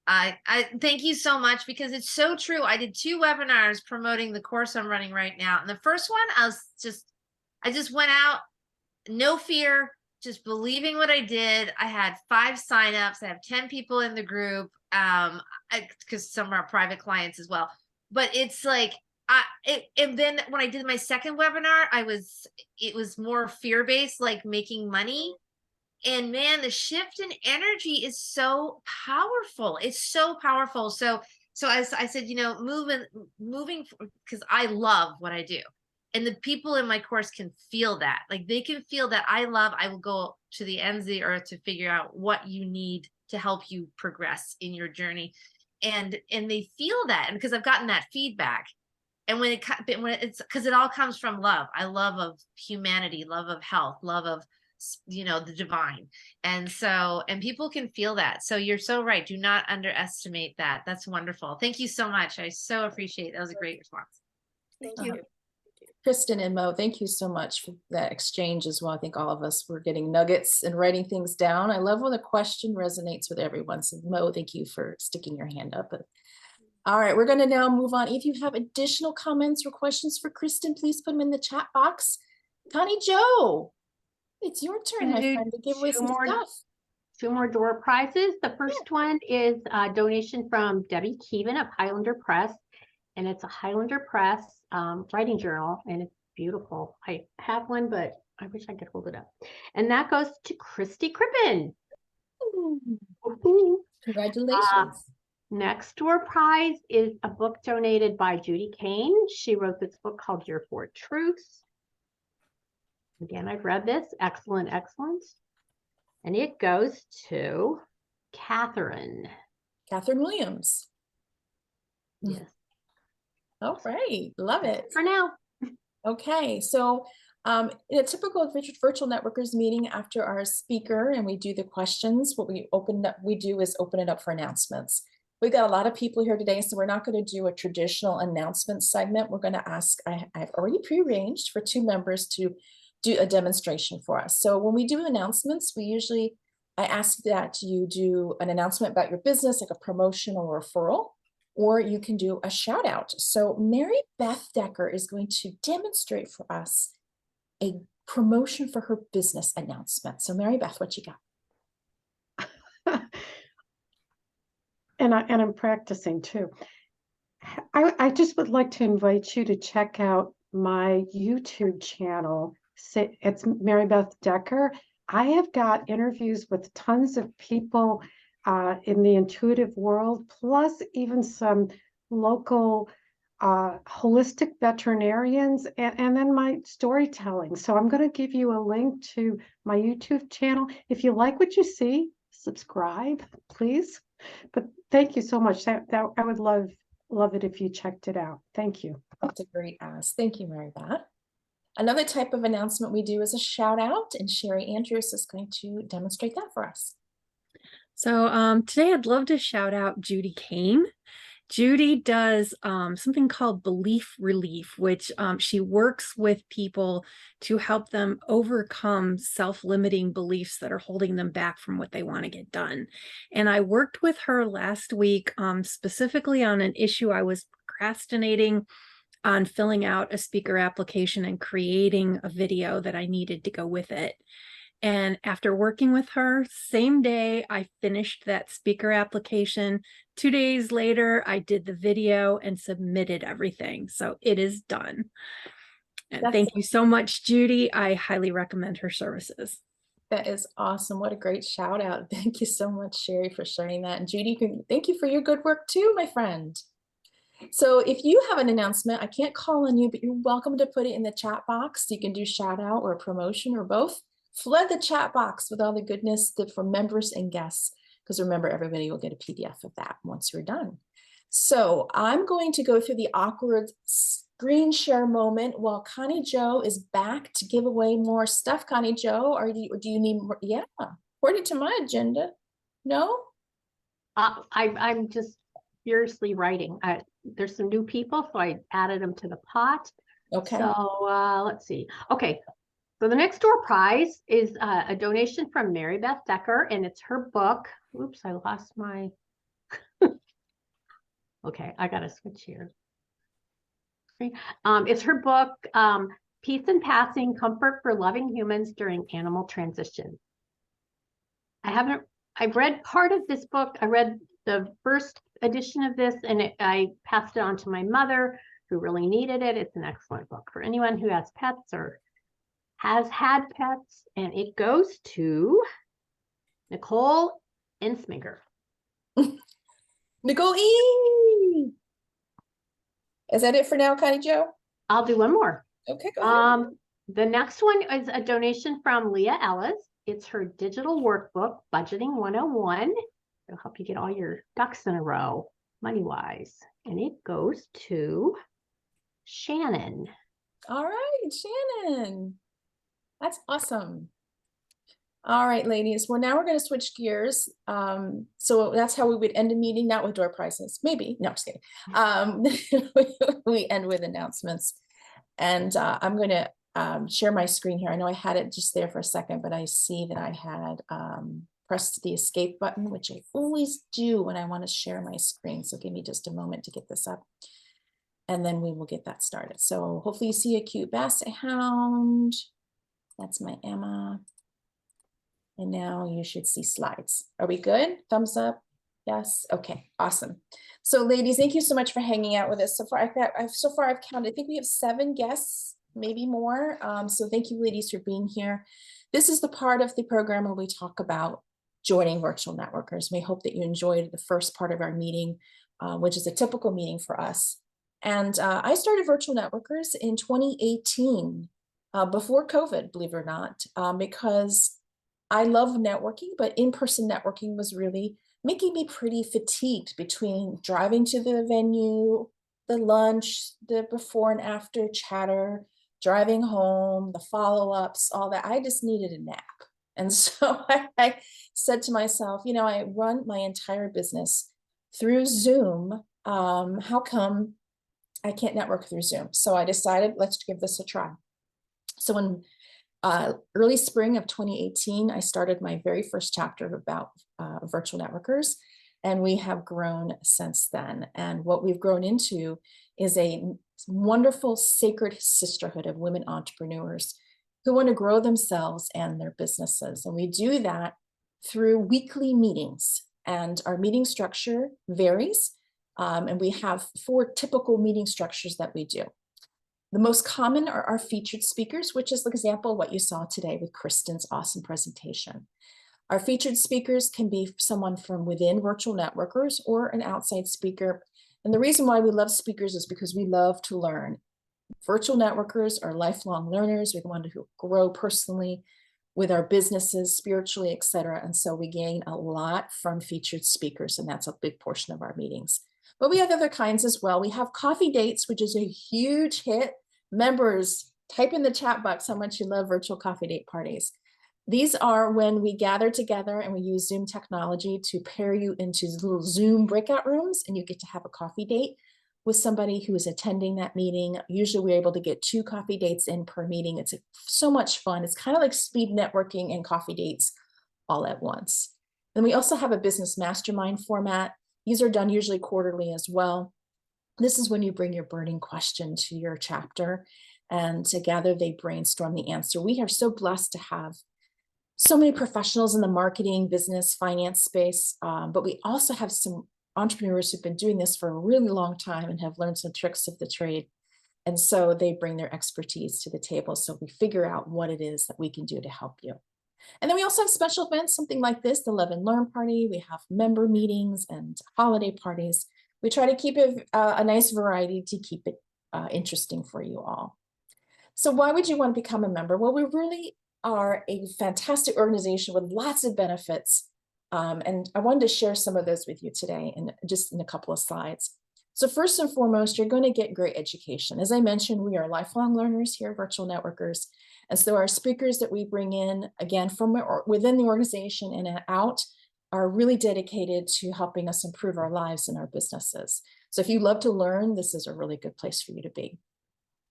I thank you so much, because it's so true. I did 2 webinars promoting the course I'm running right now. And the first one, I just went out, no fear, just believing what I did. I had 5 signups. I have 10 people in the group, because some are private clients as well. But it's like, And then when I did my second webinar, it was more fear-based, like making money. And man, the shift in energy is so powerful. It's so powerful. So as I said, you know, moving, because I love what I do. And the people in my course can feel that. Like they can feel that I will go to the ends of the earth to figure out what you need to help you progress in your journey. And they feel that. And because I've gotten that feedback. And when it's because it all comes from love. I love of humanity, love of health, love of, you know, the divine. And people can feel that. So you're so right. Do not underestimate that. That's wonderful. Thank you so much. I so appreciate it. That was a great response. Thank you. Kristen and Mo, thank you so much for that exchange as well. I think all of us were getting nuggets and writing things down. I love when the question resonates with everyone. So Mo, thank you for sticking your hand up. All right, we're going to now move on. If you have additional comments or questions for Kristen, please put them in the chat box. Connie Joe, it's your turn, my friend, to give away some stuff. 2 more door prizes. The first one is a donation from Debbie Keevan of Highlander Press, and it's a Highlander Press writing journal, and it's beautiful. I have one, but I wish I could hold it up. And that goes to Christy Crippen. Congratulations. Next door prize is a book donated by Judy Kane. She wrote this book called Your 4 Truths. Again, I've read this. Excellent, excellent. And it goes to Catherine. Catherine Williams. Yes. All right. Love it. For now. Okay. So in a typical virtual networkers meeting after our speaker and we do the questions, what we do is open it up for announcements. We've got a lot of people here today, so we're not going to do a traditional announcement segment. We're going to ask, I've already prearranged for 2 members to do a demonstration for us. So when we do announcements, I ask that you do an announcement about your business, like a promotion or referral, or you can do a shout out. So Mary Beth Decker is going to demonstrate for us a promotion for her business announcement. So Mary Beth, what you got? And I'm practicing too. I just would like to invite you to check out my YouTube channel. It's Mary Beth Decker. I have got interviews with tons of people in the intuitive world, plus even some local holistic veterinarians, and then my storytelling. So I'm going to give you a link to my YouTube channel. If you like what you see, subscribe, please. But thank you so much. That I would love it if you checked it out. Thank you. That's a great ask. Thank you, Mary Beth. Another type of announcement we do is a shout out, and Sherry Andrews is going to demonstrate that for us. So today I'd love to shout out Judy Kane. Judy does something called Belief Relief, which she works with people to help them overcome self-limiting beliefs that are holding them back from what they want to get done. And I worked with her last week specifically on an issue I was procrastinating on, filling out a speaker application and creating a video that I needed to go with it. And after working with her, same day I finished that speaker application. 2 days later, I did the video and submitted everything. So it is done. And thank you so much, Judy. I highly recommend her services. That is awesome. What a great shout out. Thank you so much, Sherry, for sharing that. And Judy, thank you for your good work too, my friend. So if you have an announcement, I can't call on you, but you're welcome to put it in the chat box. You can do shout out or promotion or both. Flood the chat box with all the goodness from members and guests, because remember, everybody will get a PDF of that once you're done. So I'm going to go through the awkward screen share moment while Connie Joe is back to give away more stuff. Connie Joe, do you need more? Yeah, according to my agenda. No? I'm just furiously writing. There's some new people, so I added them to the pot. Okay. So let's see. Okay. So the next door prize is a donation from Mary Beth Decker, and it's her book. Oops, I lost my. Okay, I gotta switch here. It's her book, Peace and Passing: Comfort for Loving Humans During Animal Transition. I've read part of this book. I read the first edition of this, and I passed it on to my mother, who really needed it. It's an excellent book for anyone who has pets or has had pets, and it goes to Nicole Insminger. Nicole E. Is that it for now, Connie Jo? I'll do one more. Okay, go ahead. The next one is a donation from Leah Ellis. It's her digital workbook, Budgeting 101. It'll help you get all your ducks in a row, money-wise. And it goes to Shannon. All right, Shannon. That's awesome. All right, ladies. Well, now we're going to switch gears. So that's how we would end a meeting, not with door prizes. Maybe. No, I'm just kidding. We end with announcements. And I'm going to share my screen here. I know I had it just there for a second, but I see that I had pressed the escape button, which I always do when I want to share my screen. So give me just a moment to get this up. And then we will get that started. So hopefully you see a cute basset hound. That's my Emma. And now you should see slides. Are we good? Thumbs up? Yes. Okay. Awesome. So, ladies, thank you so much for hanging out with us. So far, I've counted. I think we have 7 guests, maybe more. So, thank you, ladies, for being here. This is the part of the program where we talk about joining virtual networkers. We hope that you enjoyed the first part of our meeting, which is a typical meeting for us. And I started Virtual Networkers in 2018, before COVID, believe it or not, because I love networking, but in-person networking was really making me pretty fatigued between driving to the venue, the lunch, the before and after chatter, driving home, the follow-ups, all that. I just needed a nap. And so I said to myself, you know, I run my entire business through Zoom. How come I can't network through Zoom? So I decided, let's give this a try. So in early spring of 2018, I started my very first chapter about virtual networkers, and we have grown since then. And what we've grown into is a wonderful sacred sisterhood of women entrepreneurs who want to grow themselves and their businesses. And we do that through weekly meetings, and our meeting structure varies. And we have 4 typical meeting structures that we do. The most common are our featured speakers, which is the example of what you saw today with Kristen's awesome presentation. Our featured speakers can be someone from within Virtual Networkers or an outside speaker. And the reason why we love speakers is because we love to learn. Virtual Networkers are lifelong learners. We want to grow personally with our businesses, spiritually, etc. And so we gain a lot from featured speakers, and that's a big portion of our meetings. But we have other kinds as well. We have coffee dates, which is a huge hit. Members, type in the chat box how much you love virtual coffee date parties. These are when we gather together and we use Zoom technology to pair you into little Zoom breakout rooms, and you get to have a coffee date with somebody who is attending that meeting. Usually we're able to get 2 coffee dates in per meeting. It's so much fun. It's kind of like speed networking and coffee dates all at once. Then we also have a business mastermind format. These are done usually quarterly as well. This is when you bring your burning question to your chapter, and together they brainstorm the answer. We are so blessed to have so many professionals in the marketing, business, finance space, but we also have some entrepreneurs who've been doing this for a really long time and have learned some tricks of the trade. And so they bring their expertise to the table. So we figure out what it is that we can do to help you. And then we also have special events, something like this, the Love and Learn Party. We have member meetings and holiday parties. We try to keep it a nice variety to keep it interesting for you all. So why would you want to become a member? Well, we really are a fantastic organization with lots of benefits. And I wanted to share some of those with you today in just in a couple of slides. So first and foremost, you're going to get great education. As I mentioned, we are lifelong learners here at Virtual Networkers. And so our speakers that we bring in, again, from within the organization and out, are really dedicated to helping us improve our lives and our businesses. So if you love to learn, this is a really good place for you to be.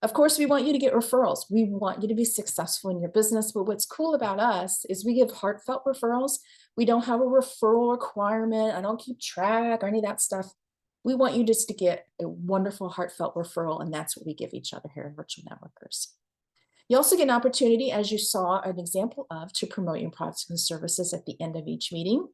Of course, we want you to get referrals. We want you to be successful in your business. But what's cool about us is we give heartfelt referrals. We don't have a referral requirement. I don't keep track or any of that stuff. We want you just to get a wonderful heartfelt referral, and that's what we give each other here at Virtual Networkers. You also get an opportunity, as you saw an example of, to promote your products and services at the end of each meeting.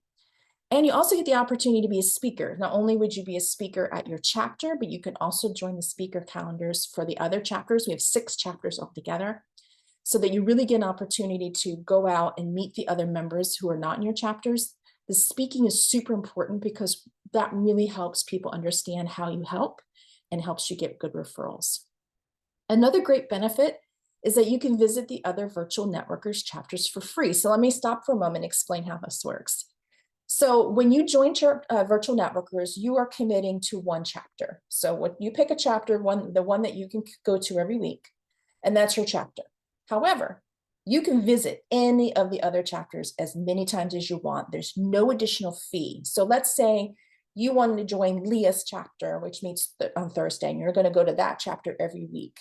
And you also get the opportunity to be a speaker. Not only would you be a speaker at your chapter, but you can also join the speaker calendars for the other chapters. We have 6 chapters altogether, so that you really get an opportunity to go out and meet the other members who are not in your chapters. The speaking is super important because that really helps people understand how you help and helps you get good referrals. Another great benefit is that you can visit the other Virtual Networkers chapters for free. So let me stop for a moment and explain how this works. So when you join Virtual Networkers, you are committing to one chapter. So what you pick a chapter, the one that you can go to every week, and that's your chapter. However, you can visit any of the other chapters as many times as you want. There's no additional fee. So let's say you wanted to join Leah's chapter, which meets on Thursday, and you're going to go to that chapter every week.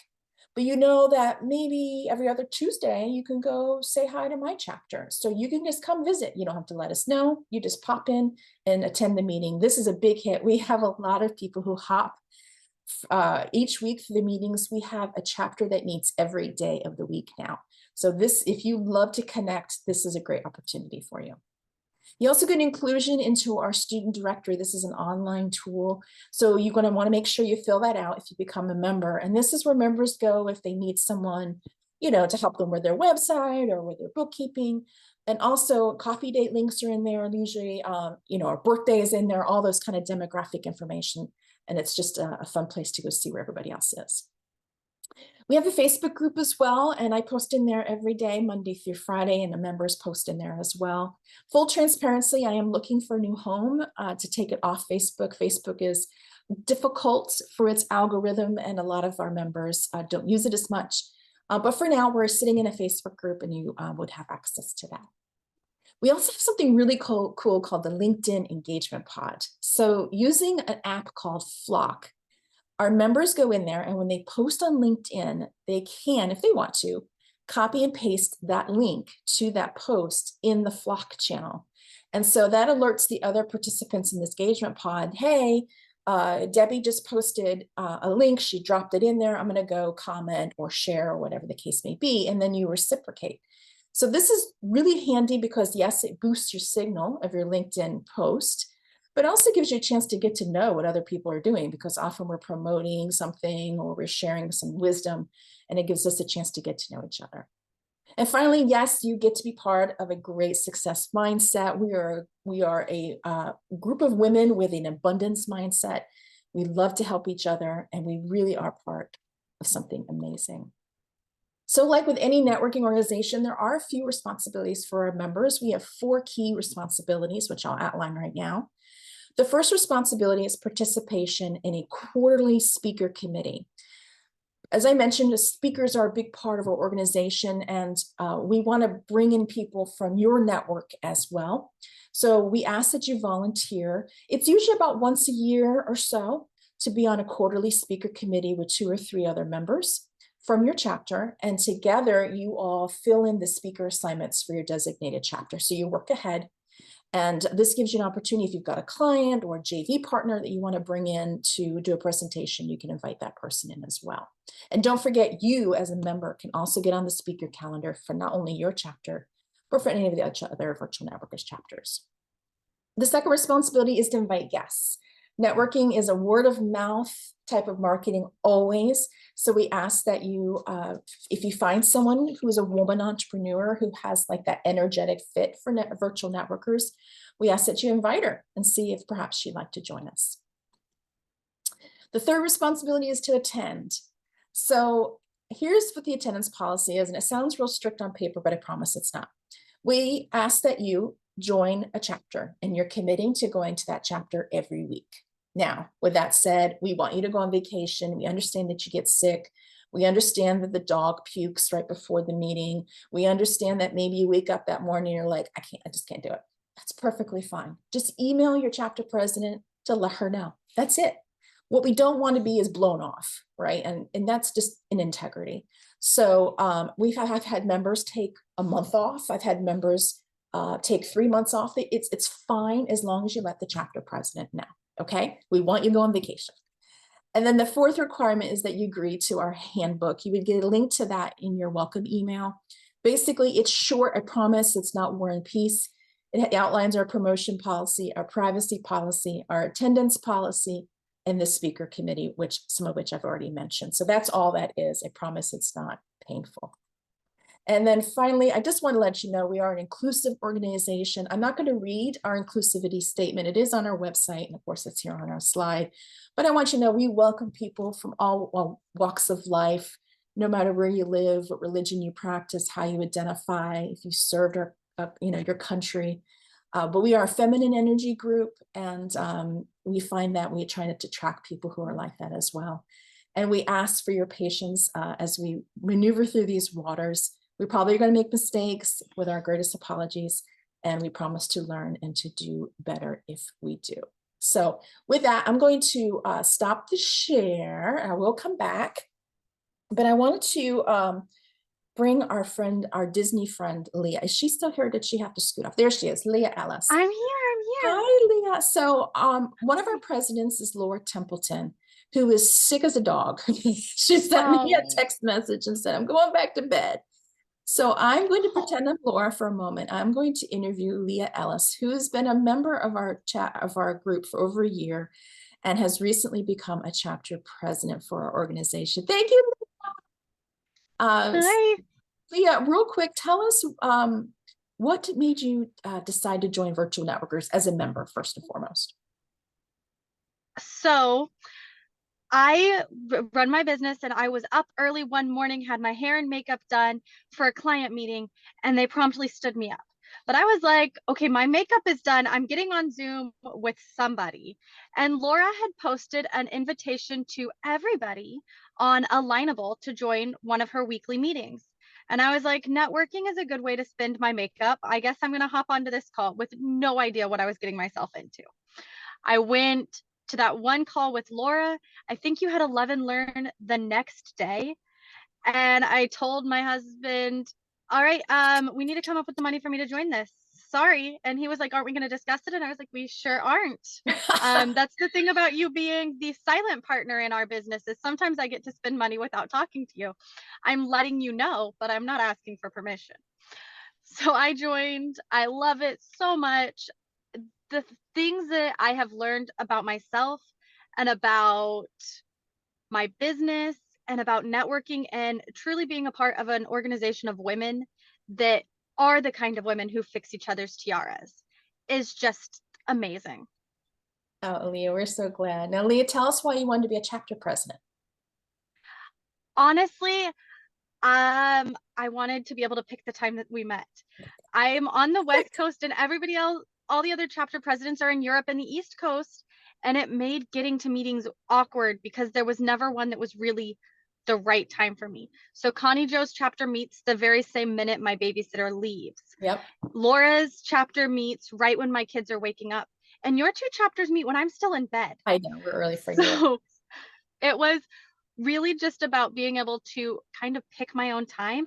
But you know that maybe every other Tuesday you can go say hi to my chapter. So you can just come visit. You don't have to let us know. You just pop in and attend the meeting. This is a big hit. We have a lot of people who hop each week for the meetings. We have a chapter that meets every day of the week now. So this, if you love to connect, this is a great opportunity for you. You also get inclusion into our student directory. This is an online tool. So you're going to want to make sure you fill that out if you become a member. And this is where members go if they need someone, you know, to help them with their website or with their bookkeeping. And also coffee date links are in there, and usually, you know, our birthday is in there, all those kind of demographic information. And it's just a fun place to go see where everybody else is. We have a Facebook group as well, and I post in there every day, Monday through Friday, and the members post in there as well. Full transparency, I am looking for a new home to take it off Facebook. Facebook is difficult for its algorithm, and a lot of our members don't use it as much. But for now, we're sitting in a Facebook group, and you would have access to that. We also have something really cool called the LinkedIn Engagement Pod. So using an app called Flock, our members go in there, and when they post on LinkedIn, they can, if they want to, copy and paste that link to that post in the Flock channel. And so that alerts the other participants in this engagement pod, hey, Debbie just posted a link, she dropped it in there, I'm gonna go comment or share or whatever the case may be, and then you reciprocate. So this is really handy because yes, it boosts your signal of your LinkedIn post, but also gives you a chance to get to know what other people are doing, because often we're promoting something or we're sharing some wisdom, and it gives us a chance to get to know each other. And finally, yes, you get to be part of a great success mindset. We are a group of women with an abundance mindset. We love to help each other, and we really are part of something amazing. So like with any networking organization, there are a few responsibilities for our members. We have 4 key responsibilities, which I'll outline right now. The first responsibility is participation in a quarterly speaker committee. As I mentioned, the speakers are a big part of our organization, and we want to bring in people from your network as well. So we ask that you volunteer. It's usually about once a year or so to be on a quarterly speaker committee with 2 or 3 other members from your chapter, and together you all fill in the speaker assignments for your designated chapter. So you work ahead. And this gives you an opportunity, if you've got a client or a JV partner that you want to bring in to do a presentation, you can invite that person in as well. And don't forget, you as a member can also get on the speaker calendar for not only your chapter, but for any of the other Virtual Networkers chapters. The second responsibility is to invite guests. Networking is a word of mouth type of marketing always. So we ask that you, if you find someone who is a woman entrepreneur who has like that energetic fit for Virtual Networkers, we ask that you invite her and see if perhaps she'd like to join us. The third responsibility is to attend. So here's what the attendance policy is, and it sounds real strict on paper, but I promise it's not. We ask that you join a chapter, and you're committing to going to that chapter every week. Now, with that said, we want you to go on vacation. We understand that you get sick. We understand that the dog pukes right before the meeting. We understand that maybe you wake up that morning and you're like, I just can't do it. That's perfectly fine. Just email your chapter president to let her know. That's it. What we don't want to be is blown off, right? And that's just an integrity. So I've had members take a month off. I've had members take 3 months off. It's fine as long as you let the chapter president know. Okay, we want you to go on vacation. And then the fourth requirement is that you agree to our handbook. You would get a link to that in your welcome email. Basically, it's short, I promise, it's not War and Peace. It outlines our promotion policy, our privacy policy, our attendance policy, and the speaker committee, which some of which I've already mentioned. So that's all that is. I promise it's not painful. And then finally, I just want to let you know we are an inclusive organization. I'm not going to read our inclusivity statement. It is on our website, and of course it's here on our slide. But I want you to know we welcome people from all walks of life, no matter where you live, what religion you practice, how you identify, if you served our, your country. But we are a feminine energy group, and we find that we try to attract people who are like that as well. And we ask for your patience as we maneuver through these waters. We're probably going to make mistakes, with our greatest apologies, and we promise to learn and to do better if we do. So with that, I'm going to stop the share. I will come back, but I wanted to bring our friend, our Disney friend, Leah. Is she still here, or did she have to scoot off? There she is, Leah Ellis. I'm here. Hi, Leah. So one of our presidents is Laura Templeton, who is sick as a dog. She sent me a text message and said, I'm going back to bed. So I'm going to pretend I'm Laura for a moment. I'm going to interview Leah Ellis, who has been a member of our group for over a year and has recently become a chapter president for our organization. Thank you, Leah. Hi. Leah, real quick, tell us what made you decide to join Virtual Networkers as a member, first and foremost? So I run my business, and I was up early one morning, had my hair and makeup done for a client meeting, and they promptly stood me up. But I was like, okay, my makeup is done. I'm getting on Zoom with somebody. And Laura had posted an invitation to everybody on Alignable to join one of her weekly meetings. And I was like, networking is a good way to spend my makeup. I guess I'm going to hop onto this call with no idea what I was getting myself into. I went to that one call with Laura. I think you had 11 learn the next day. And I told my husband, all right, we need to come up with the money for me to join this. Sorry. And he was like, aren't we going to discuss it? And I was like, we sure aren't. That's the thing about you being the silent partner in our business, is sometimes I get to spend money without talking to you. I'm letting you know, but I'm not asking for permission. So I joined. I love it so much. The things that I have learned about myself and about my business and about networking and truly being a part of an organization of women that are the kind of women who fix each other's tiaras is just amazing. Oh, Leah, we're so glad. Now, Leah, tell us why you wanted to be a chapter president. Honestly, I wanted to be able to pick the time that we met. I'm on the West Coast, and everybody else, all the other chapter presidents, are in Europe and the East Coast. And it made getting to meetings awkward because there was never one that was really the right time for me. So Connie Joe's chapter meets the very same minute my babysitter leaves. Yep. Laura's chapter meets right when my kids are waking up. And your two chapters meet when I'm still in bed. I know, we're early for you. So it was really just about being able to kind of pick my own time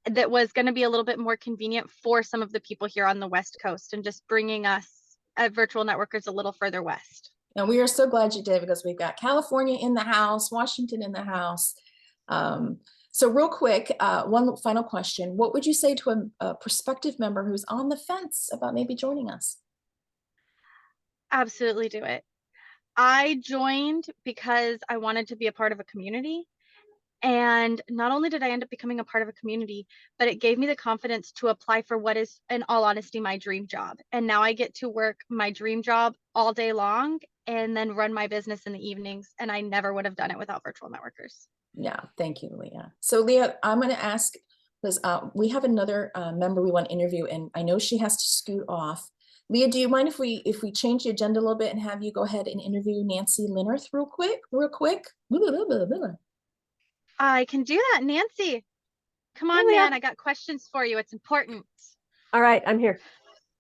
that was going to be a little bit more convenient for some of the people here on the West Coast, and just bringing us at Virtual Networkers a little further west. And we are so glad you did, because we've got California in the house, Washington in the house. So real quick, one final question. What would you say to a prospective member who's on the fence about maybe joining us? Absolutely do it. I joined because I wanted to be a part of a community. And not only did I end up becoming a part of a community, but it gave me the confidence to apply for what is, in all honesty, my dream job. And now I get to work my dream job all day long and then run my business in the evenings. And I never would have done it without Virtual Networkers. Yeah, thank you, Leah. So Leah, I'm going to ask, because we have another member we want to interview, and I know she has to scoot off. Leah, do you mind if we change the agenda a little bit and have you go ahead and interview Nancy Linnerth real quick? I can do that, Nancy. Come on, man. I got questions for you. It's important. All right, I'm here.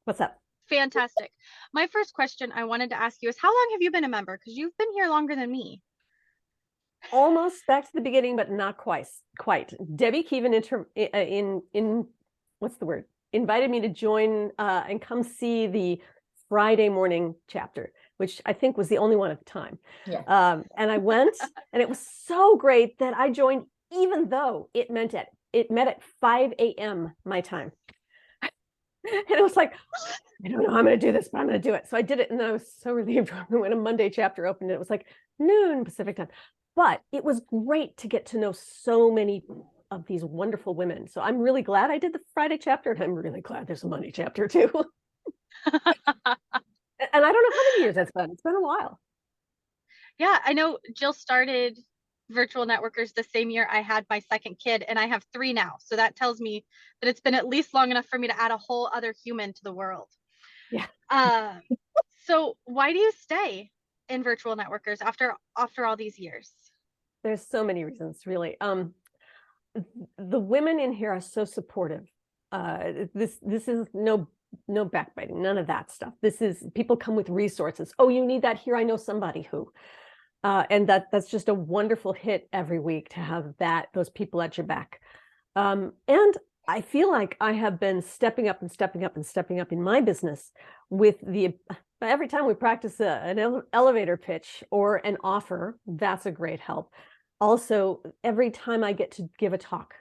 What's up? Fantastic. My first question I wanted to ask you is, how long have you been a member? Because you've been here longer than me. Almost back to the beginning, but not quite. Debbie Keevan what's the word? Invited me to join and come see the Friday morning chapter, which I think was the only one at the time. Yeah. And I went, and it was so great that I joined, even though it met at 5 a.m. my time. And it was like, I don't know how I'm going to do this, but I'm going to do it. So I did it. And then I was so relieved when a Monday chapter opened. It was like noon Pacific time. But it was great to get to know so many of these wonderful women. So I'm really glad I did the Friday chapter. And I'm really glad there's a Monday chapter too. And I don't know how many years that's been. It's been a while. Yeah, I know Jill started Virtual Networkers the same year I had my second kid, and I have 3 now. So that tells me that it's been at least long enough for me to add a whole other human to the world. Yeah. So why do you stay in Virtual Networkers after all these years? There's so many reasons, really. The women in here are so supportive. This is no backbiting, none of that stuff. This is, people come with resources. Oh, you need that here, I know somebody who. And that's just a wonderful hit every week to have those people at your back. And I feel like I have been stepping up and stepping up and stepping up in my business with every time we practice an elevator pitch or an offer, that's a great help. Also, every time I get to give a talk,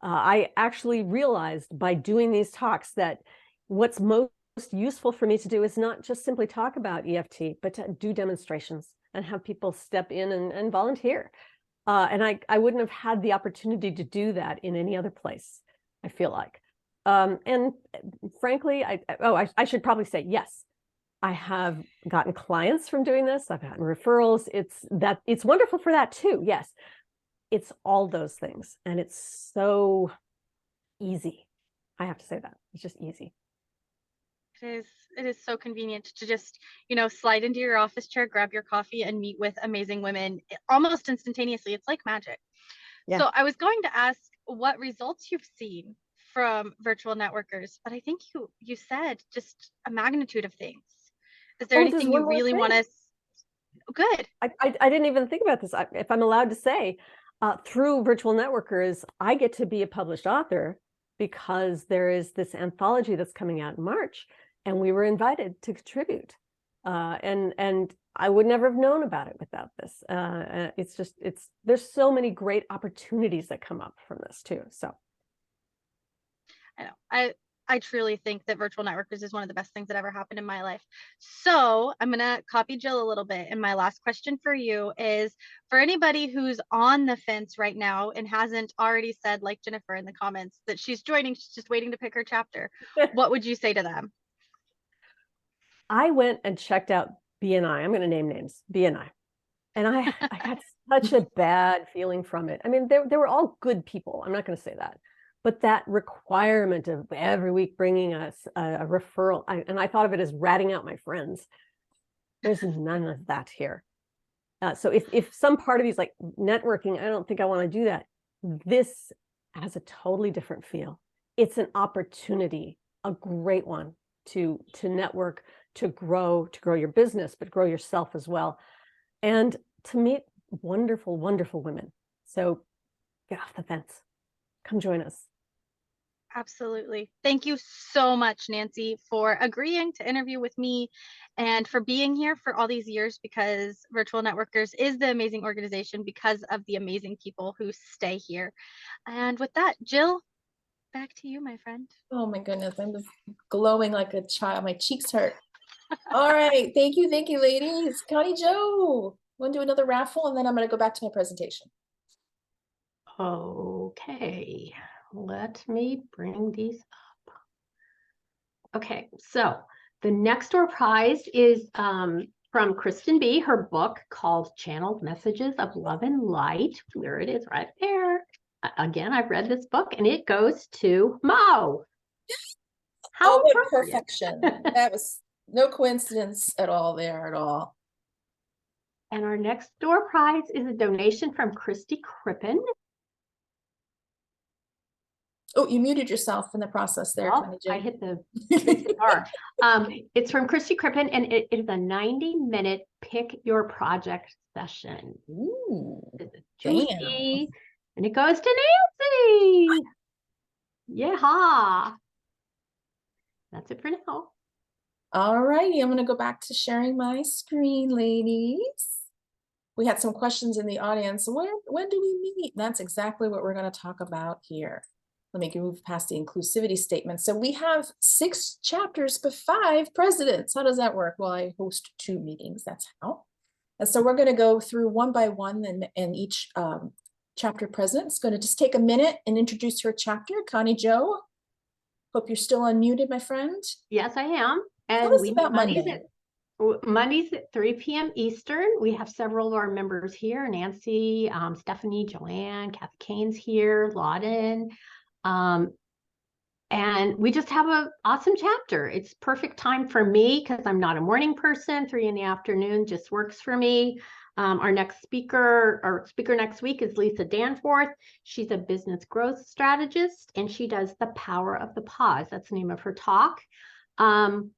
I actually realized by doing these talks that what's most useful for me to do is not just simply talk about EFT, but to do demonstrations and have people step in and volunteer. And I wouldn't have had the opportunity to do that in any other place, I feel like. And frankly, I should probably say, yes, I have gotten clients from doing this. I've gotten referrals. It's wonderful for that too. Yes, it's all those things. And it's so easy. I have to say that. It's just easy. It is so convenient to just, slide into your office chair, grab your coffee, and meet with amazing women almost instantaneously. It's like magic. Yeah. So I was going to ask what results you've seen from Virtual Networkers, but I think you said just a magnitude of things. Is there anything you really want to? Good. I didn't even think about this. If I'm allowed to say, through Virtual Networkers, I get to be a published author because there is this anthology that's coming out in March. And we were invited to contribute, and I would never have known about it without this. There's so many great opportunities that come up from this too. So, I know I truly think that Virtual Networkers is one of the best things that ever happened in my life. So I'm gonna copy Jill a little bit. And my last question for you is, for anybody who's on the fence right now and hasn't already said, like Jennifer in the comments, that she's joining, she's just waiting to pick her chapter, what would you say to them? I went and checked out BNI. I'm going to name names, BNI. And I got such a bad feeling from it. I mean, they were all good people. I'm not going to say that. But that requirement of every week bringing us a referral, and I thought of it as ratting out my friends. There's none of that here. So if some part of you is like networking, I don't think I want to do that. This has a totally different feel. It's an opportunity, a great one to network, to grow your business, but grow yourself as well. And to meet wonderful, wonderful women. So get off the fence. Come join us. Absolutely. Thank you so much, Nancy, for agreeing to interview with me and for being here for all these years, because Virtual Networkers is the amazing organization because of the amazing people who stay here. And with that, Jill, back to you, my friend. Oh my goodness, I'm just glowing like a child. My cheeks hurt. All right, thank you, ladies. Connie Jo, want to do another raffle, and then I'm going to go back to my presentation. Okay, let me bring these up. Okay, so the next door prize is from Kristen B. Her book called Channeled Messages of Love and Light. There it is, right there. Again, I've read this book, and it goes to Mo. How what perfection. That was no coincidence at all there at all. And our next door prize is a donation from Christy Crippen. Oh, you muted yourself in the process there. Oh, I hit the bar. It's from Christy Crippen, and it is a 90-minute pick your project session. Ooh, juicy. And it goes to Nancy. Yeah. That's it for now. All righty, I'm going to go back to sharing my screen, ladies. We had some questions in the audience. When do we meet? That's exactly what we're going to talk about here. let me move past the inclusivity statement. So we have 6 chapters, but 5 presidents. How does that work? Well, I host 2 meetings, that's how. And so we're going to go through one by one, and each chapter president is going to just take a minute and introduce her chapter. Connie Jo, hope you're still unmuted, my friend. Yes, I am. Tell And us we about Mondays at 3 p.m. Eastern. We have several of our members here: Nancy, Stephanie, Joanne, Kathy Kane's here, Lawden. And we just have an awesome chapter. It's perfect time for me because I'm not a morning person. 3 in the afternoon just works for me. Our speaker next week is Lisa Danforth. She's a business growth strategist, and she does the power of the pause. That's the name of her talk. So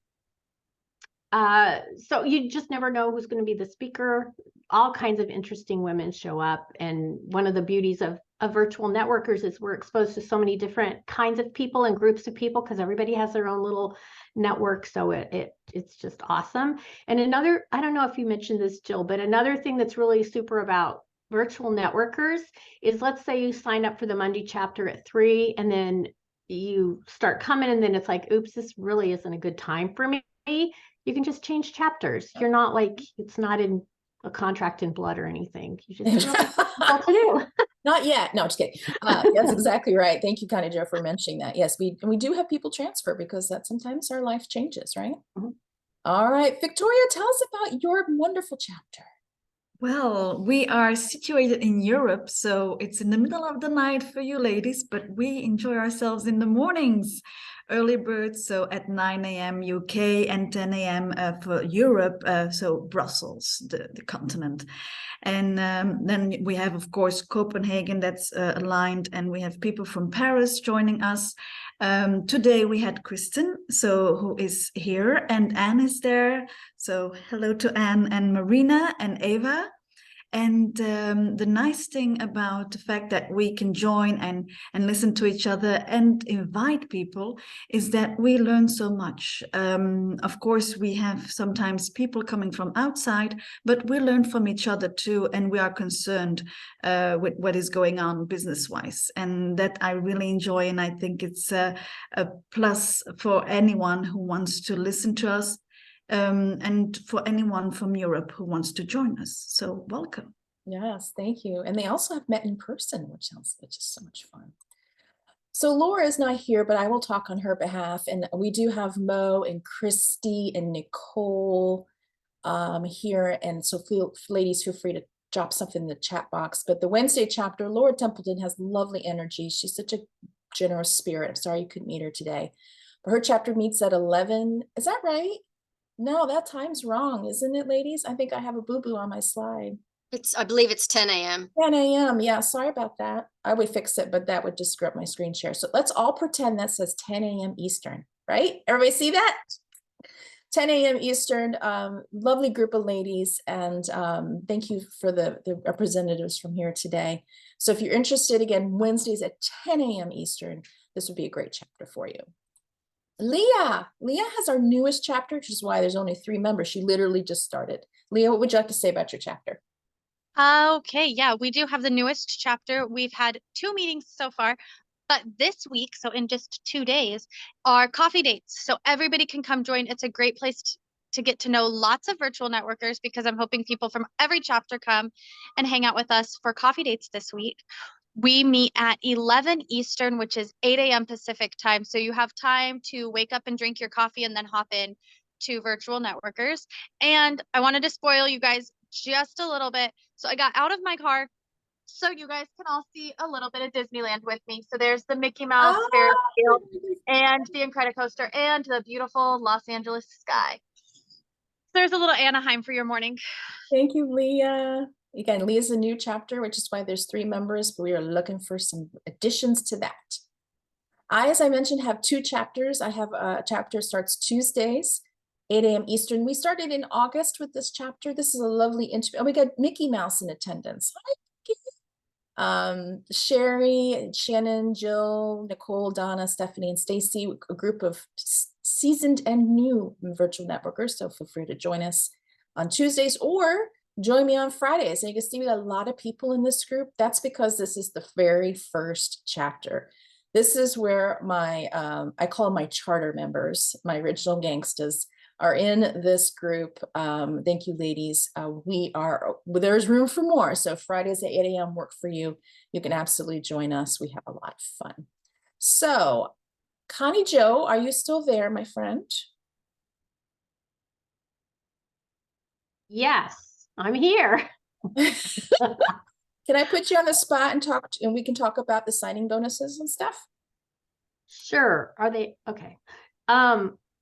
you just never know who's going to be the speaker. All kinds of interesting women show up. And one of the beauties of virtual networkers is we're exposed to so many different kinds of people and groups of people because everybody has their own little network. So it's just awesome. And another, I don't know if you mentioned this, Jill, but another thing that's really super about virtual networkers is, let's say you sign up for the Monday chapter at 3 and then you start coming and then it's like, oops, this really isn't a good time for me. You can just change chapters. You're not like, it's not in a contract in blood or anything. You just what to do. Not yet. No, just kidding. That's exactly right. Thank you, Connie Jo, for mentioning that. Yes, we do have people transfer because that sometimes our life changes, right? Mm-hmm. All right, Victoria, tell us about your wonderful chapter. Well, we are situated in Europe, so it's in the middle of the night for you ladies, but we enjoy ourselves in the mornings. Early birds, so at 9 a.m. UK and 10 a.m. For Europe, so Brussels, the continent. And then we have, of course, Copenhagen that's aligned, and we have people from Paris joining us. Today we had Kristen, who is here, and Anne is there. So hello to Anne and Marina and Eva. And the nice thing about the fact that we can join and listen to each other and invite people is that we learn so much. Of course, we have sometimes people coming from outside, but we learn from each other too, and we are concerned with what is going on business-wise. And that I really enjoy, and I think it's a plus for anyone who wants to listen to us. And for anyone from Europe who wants to join us. So welcome. Yes, thank you. And they also have met in person, which is so much fun. So Laura is not here, but I will talk on her behalf. And we do have Mo and Christy and Nicole here. And so ladies, feel free to drop something in the chat box. But the Wednesday chapter, Laura Templeton has lovely energy. She's such a generous spirit. I'm sorry you couldn't meet her today. But her chapter meets at 11. Is that right? No, that time's wrong, isn't it, ladies? I think I have a boo-boo on my slide. I believe it's 10 a.m. 10 a.m. Yeah, sorry about that. I would fix it, but that would just screw up my screen share. So let's all pretend that says 10 a.m. Eastern, right? Everybody see that? 10 a.m. Eastern, lovely group of ladies. And thank you for the representatives from here today. So if you're interested, again, Wednesdays at 10 a.m. Eastern, this would be a great chapter for you. Leah has our newest chapter, which is why there's only 3 members. She literally just started. Leah, what would you like to say about your chapter? Okay, yeah, we do have the newest chapter. We've had 2 meetings so far, but this week, so in just 2 days, are coffee dates. So everybody can come join. It's a great place to get to know lots of virtual networkers because I'm hoping people from every chapter come and hang out with us for coffee dates this week. We meet at 11 Eastern, which is 8 a.m. Pacific time. So you have time to wake up and drink your coffee and then hop in to virtual networkers. And I wanted to spoil you guys just a little bit. So I got out of my car so you guys can all see a little bit of Disneyland with me. So there's the Mickey Mouse Ferris wheel and the Incredicoaster and the beautiful Los Angeles sky. There's a little Anaheim for your morning. Thank you, Leah. Again, Leah's a new chapter, which is why there's 3 members, but we are looking for some additions to that. As I mentioned, have 2 chapters. I have a chapter starts Tuesdays, 8 a.m. Eastern. We started in August with this chapter. This is a lovely interview. Oh, we got Mickey Mouse in attendance. Hi, Mickey. Sherry, Shannon, Jill, Nicole, Donna, Stephanie, and Stacy, a group of seasoned and new virtual networkers. So feel free to join us on Tuesdays or join me on Fridays. And you can see we got a lot of people in this group. That's because this is the very first chapter. This is where my, I call my charter members, my original gangstas, are in this group. Thank you, ladies. There's room for more. So if Fridays at 8 a.m. work for you, you can absolutely join us. We have a lot of fun. So Connie Joe, are you still there, my friend? Yes, I'm here. Can I put you on the spot and we can talk about the signing bonuses and stuff? Sure. Are they okay?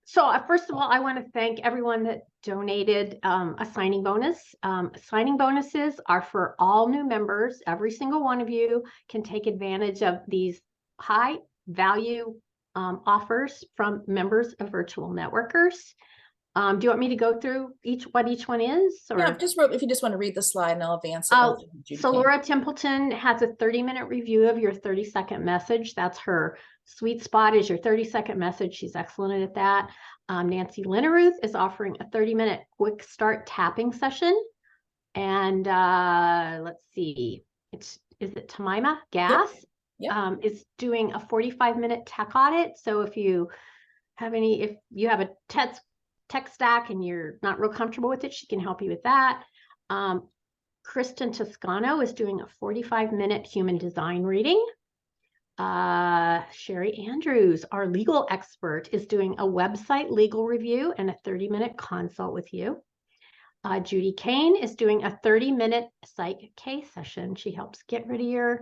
So first of all, I want to thank everyone that donated a signing bonus. Signing bonuses are for all new members. Every single one of you can take advantage of these high value offers from members of Virtual Networkers. Do you want me to go through what each one is? Or? Yeah, if you just want to read the slide and I'll advance it. So Laura Templeton has a 30-minute review of your 30-second message. That's her sweet spot, is your 30-second message. She's excellent at that. Nancy Linneruth is offering a 30-minute quick start tapping session. And let's see, is it Tamima Gass? Yep. Is doing a 45-minute tech audit. So if you have a tech stack and you're not real comfortable with it, she can help you with that. Kristen Toscano is doing a 45-minute human design reading. Sherry Andrews, our legal expert, is doing a website legal review and a 30-minute consult with you. Judy Kane is doing a 30-minute Psych K session. She helps get rid of your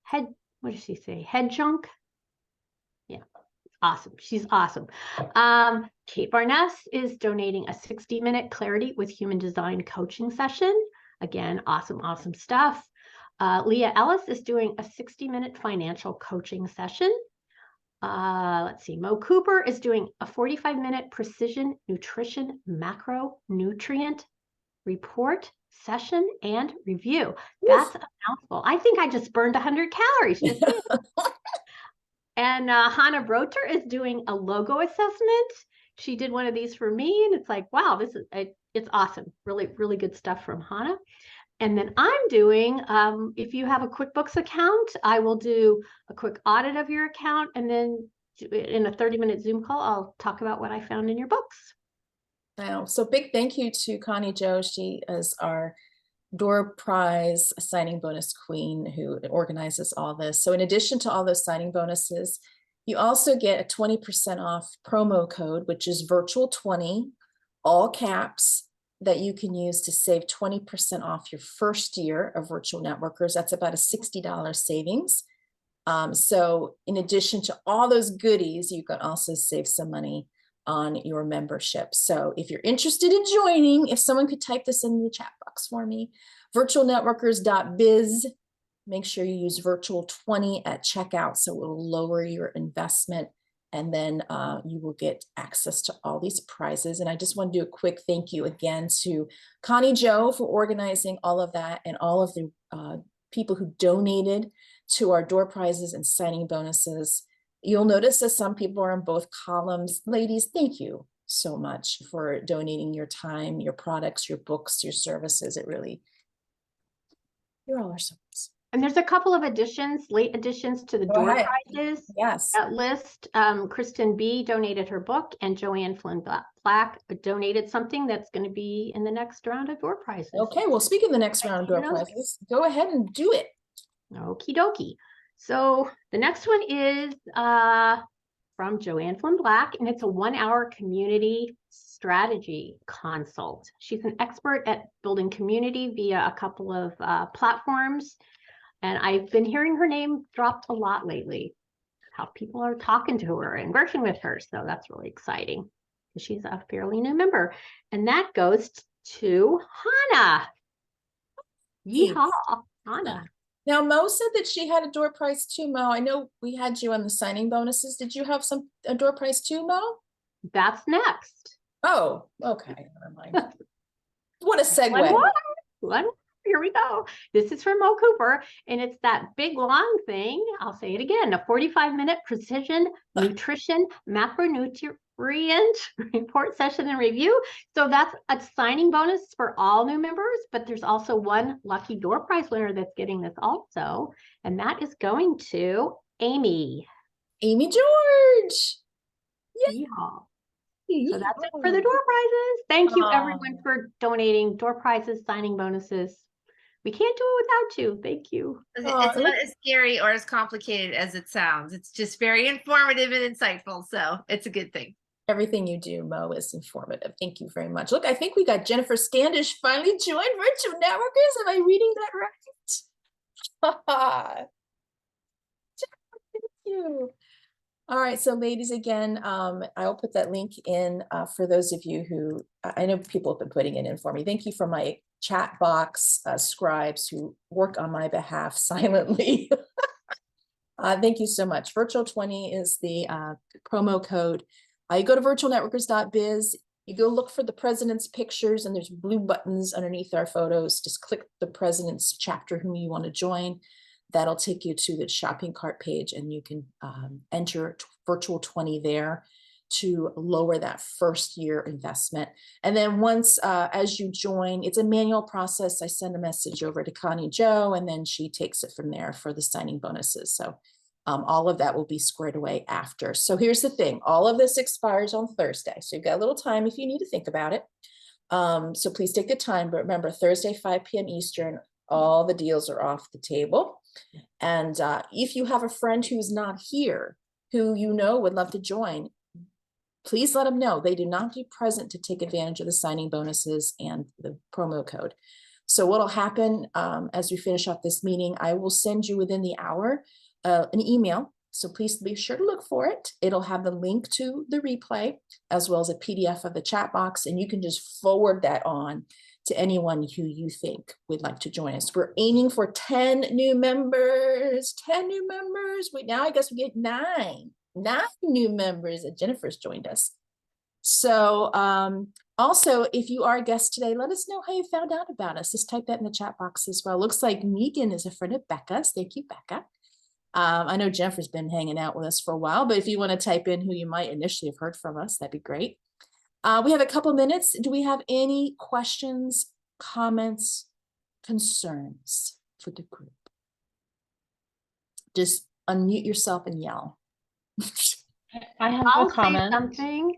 head, what does she say? Head junk? Yeah. Awesome. She's awesome. Kate Barness is donating a 60-minute Clarity with Human Design coaching session. Again, awesome stuff. Leah Ellis is doing a 60-minute financial coaching session. Let's see. Mo Cooper is doing a 45-minute precision nutrition macronutrient report session and review. That's a mouthful. I think I just burned 100 calories. And Hannah Broter is doing a logo assessment. She did one of these for me, and it's like, wow, it's awesome. Really good stuff from Hannah. And then I'm doing, if you have a QuickBooks account, I will do a quick audit of your account, and then in a 30-minute Zoom call, I'll talk about what I found in your books. Wow. So big thank you to Connie Joe. She is our door prize signing bonus queen who organizes all this. So in addition to all those signing bonuses, you also get a 20% off promo code, which is virtual20, all caps, that you can use to save 20% off your first year of Virtual Networkers. That's about a $60 savings. So in addition to all those goodies, you can also save some money on your membership. So if you're interested in joining, if someone could type this in the chat box for me, virtualnetworkers.biz, make sure you use virtual20 at checkout so it will lower your investment, and then you will get access to all these prizes. And I just want to do a quick thank you again to Connie Joe for organizing all of that, and all of the people who donated to our door prizes and signing bonuses. You'll notice that some people are in both columns. Ladies, thank you so much for donating your time, your products, your books, your services. You're all our souls. And there's a couple of late additions to the door prizes. Yes. That list. Kristen B donated her book, and Joanne Flynn Black donated something that's going to be in the next round of door prizes. Okay, well, speaking of the next round of door prizes, go ahead and do it. Okie dokie. So the next one is from Joanne Flynn Black, and it's a 1-hour community strategy consult. She's an expert at building community via a couple of platforms. And I've been hearing her name dropped a lot lately, how people are talking to her and working with her. So that's really exciting. She's a fairly new member. And that goes to Hannah. Yeehaw, Hannah. Now, Mo said that she had a door prize too, Mo. I know we had you on the signing bonuses. Did you have a door prize too, Mo? That's next. Oh, okay. Never mind. What a segue. Here we go. This is from Mo Cooper, and it's that big long thing. I'll say it again, a 45-minute precision nutrition macronutrient report session and review. So that's a signing bonus for all new members, but there's also one lucky door prize winner that's getting this also, and that is going to Amy. Amy George. Yeehaw. So that's it for the door prizes. Thank you everyone for donating door prizes, signing bonuses. We can't do it without you. Thank you. It's not as scary or as complicated as it sounds. It's just very informative and insightful. So it's a good thing. Everything you do, Mo, is informative. Thank you very much. Look, I think we got Jennifer Standish finally joined Virtual Networkers. Am I reading that right? Thank you. All right, so ladies, again, I'll put that link in for those of you who, I know people have been putting it in for me. Thank you for my chat box scribes who work on my behalf silently. Thank you so much. Virtual 20 is the promo code. You go to virtualnetworkers.biz, you go look for the president's pictures, and there's blue buttons underneath our photos. Just click the president's chapter whom you want to join. That'll take you to the shopping cart page, and you can enter Virtual 20 there to lower that first year investment. And then once, as you join, it's a manual process. I send a message over to Connie Jo, and then she takes it from there for the signing bonuses. So all of that will be squared away after. So here's the thing. All of this expires on Thursday. So you've got a little time if you need to think about it. So please take the time, but remember Thursday, 5 p.m. Eastern, all the deals are off the table. And if you have a friend who's not here, who you know would love to join, please let them know. They do not be present to take advantage of the signing bonuses and the promo code. So what'll happen as we finish up this meeting, I will send you within the hour an email. So please be sure to look for it. It'll have the link to the replay as well as a PDF of the chat box, and you can just forward that on to anyone who you think would like to join us. We're aiming for 10 new members, 10 new members. Wait, now I guess we get nine new members that Jennifer's joined us. So also, if you are a guest today, let us know how you found out about us. Just type that in the chat box as well. Looks like Megan is a friend of Becca's. Thank you, Becca. I know Jennifer's been hanging out with us for a while, but if you want to type in who you might initially have heard from us, that'd be great. We have a couple minutes. Do we have any questions, comments, concerns for the group? Just unmute yourself and yell. I have I'll a comment. say something.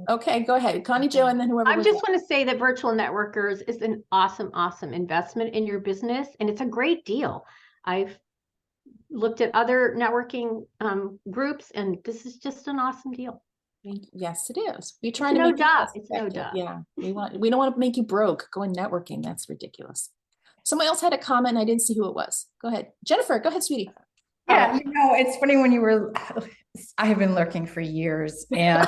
Okay, go ahead. Connie Jo, and then whoever. I just want to say that Virtual Networkers is an awesome investment in your business, and it's a great deal. I've looked at other networking groups, and this is just an awesome deal. Yes, it is. We're trying It's to no make job. It's no job. Yeah, we don't want to make you broke going networking. That's ridiculous. Someone else had a comment. I didn't see who it was. Go ahead, Jennifer. Go ahead, sweetie. Yeah, it's funny when you were. I have been lurking for years, and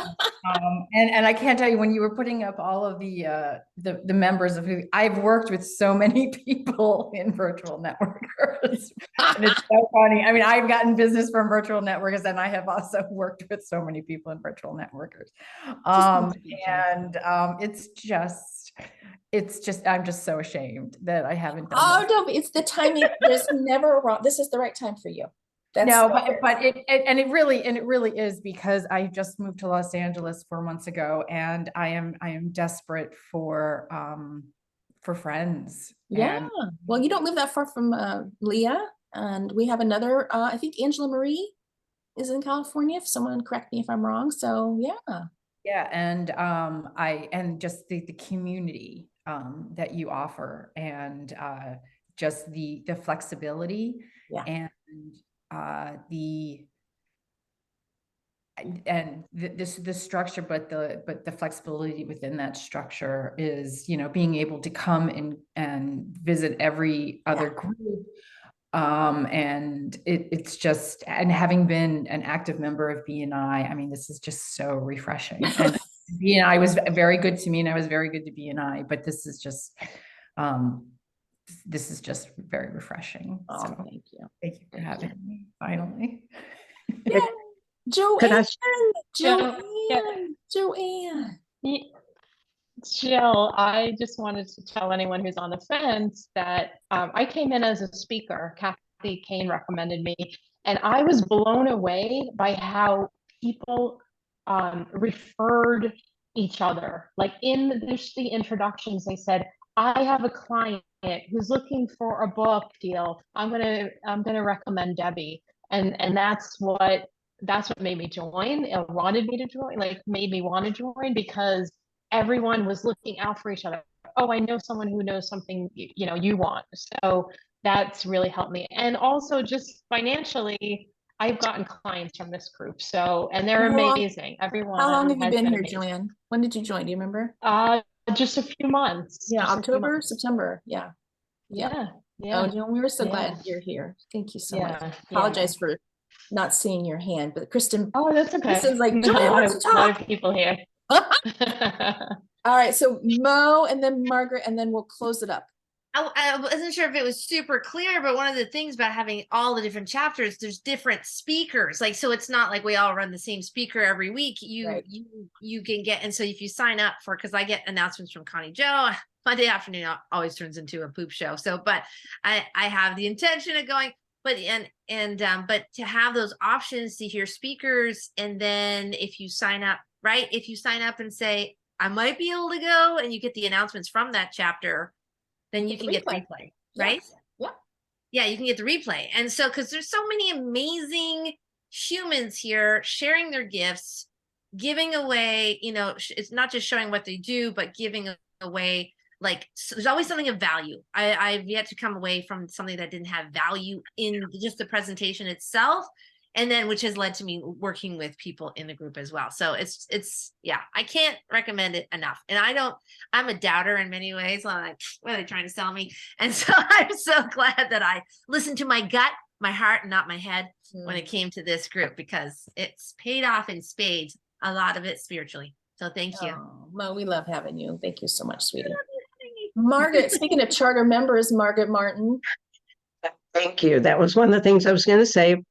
and I can't tell you when you were putting up all of the members of who I've worked with so many people in Virtual Networkers, and it's so funny. I mean, I've gotten business from Virtual Networkers, and I have also worked with so many people in Virtual Networkers, it's just I'm just so ashamed that I haven't done. Oh, no, it's the timing. There's never a wrong. This is the right time for you. That's no, but it really is, because I just moved to Los Angeles 4 months ago, and I am desperate for friends. Yeah. Well, you don't live that far from Leah, and we have another. I think Angela Marie is in California. If someone correct me if I'm wrong. So yeah. Yeah, and just the community that you offer, and just the flexibility, and the structure, but the flexibility within that structure is, being able to come and visit every other group. And it's just, and having been an active member of BNI, I mean, this is just so refreshing. And BNI was very good to me, and I was very good to BNI, but this is just very refreshing. Oh, so thank you. Thank you for having me finally. Yeah. Joanne. Jill, I just wanted to tell anyone who's on the fence that I came in as a speaker. Kathy Kane recommended me, and I was blown away by how people referred each other. Like in the introductions, they said, I have a client who's looking for a book deal. I'm gonna recommend Debbie. And that's what that's what made me join, wanted me to join, like made me want to join, because everyone was looking out for each other. Oh, I know someone who knows something, you know, you want. So that's really helped me. And also just financially, I've gotten clients from this group. So, and they're How long- amazing. Everyone How long have you has been here, amazing. Joanne? When did you join? Do you remember? Just a few months. Yeah, just a few October, months. September. Yeah. Yeah. Oh, Yeah. Joan, we were so Yeah. glad you're here. Thank you so much. Yeah, Apologize for not seeing your hand, but Kristen. Oh, that's okay. Kristen's like, A Joanne lot wants to of talk. people here. All right, so Mo and then Margaret, and then we'll close it up. I wasn't sure if it was super clear, but one of the things about having all the different chapters, there's different speakers. Like, so it's not like we all run the same speaker every week. You can get, and so if you sign up for, because I get announcements from Connie Joe, Monday afternoon always turns into a poop show. So, but I have the intention of going, but but to have those options to hear speakers, and then if you sign up, right? If you sign up and say, I might be able to go, and you get the announcements from that chapter, then you can get the replay, right? Yeah, you can get the replay. And so, because there's so many amazing humans here sharing their gifts, giving away, you know, it's not just showing what they do, but giving away, like, so there's always something of value. I've yet to come away from something that didn't have value in just the presentation itself. And then, which has led to me working with people in the group as well. So it's yeah, I can't recommend it enough. And I'm a doubter in many ways. I'm like, what are they trying to sell me? And so I'm so glad that I listened to my gut, my heart, and not my head when it came to this group, because it's paid off in spades, a lot of it spiritually. So thank you. Oh, Mo, we love having you. Thank you so much, sweetie. Margaret, speaking of charter members, Margaret Martin. Thank you. That was one of the things I was going to say.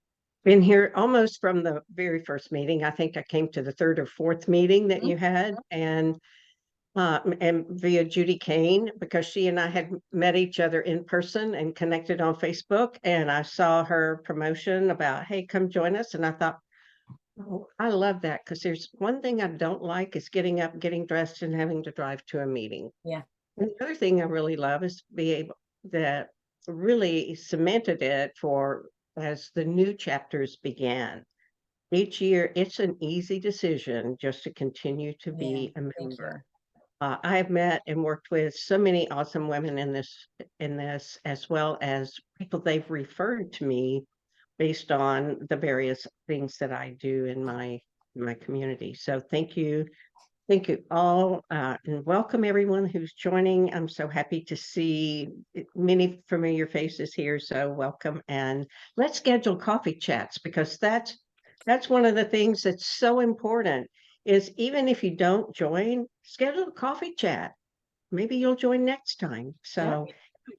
Been here almost from the very first meeting. I think I came to the third or fourth meeting that you had, and via Judy Kane, because she and I had met each other in person and connected on Facebook, and I saw her promotion about, hey, come join us. And I thought, oh, I love that, because there's one thing I don't like is getting up, getting dressed, and having to drive to a meeting. Yeah. And the other thing I really love is to be able that really cemented it for as the new chapters began. Each year, it's an easy decision just to continue to be a member. I have met and worked with so many awesome women in this, as well as people they've referred to me based on the various things that I do in my community. So thank you. Thank you all, and welcome everyone who's joining. I'm so happy to see many familiar faces here, so welcome. And let's schedule coffee chats, because that's one of the things that's so important, is even if you don't join, schedule a coffee chat. Maybe you'll join next time. So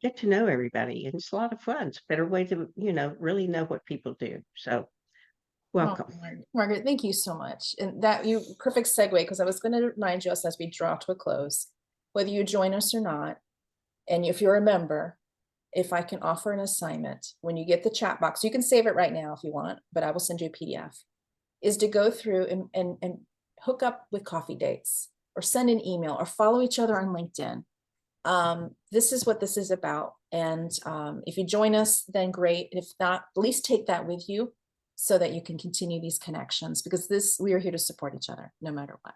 get to know everybody, and it's a lot of fun. It's a better way to, really know what people do. So welcome. Oh, Margaret, thank you so much. And that perfect segue, because I was going to remind you as we draw to a close, whether you join us or not, and if you're a member, if I can offer an assignment, when you get the chat box, you can save it right now if you want, but I will send you a PDF, is to go through and hook up with coffee dates, or send an email, or follow each other on LinkedIn. This is what this is about. And if you join us, then great. If not, at least take that with you, so that you can continue these connections, because we are here to support each other no matter what.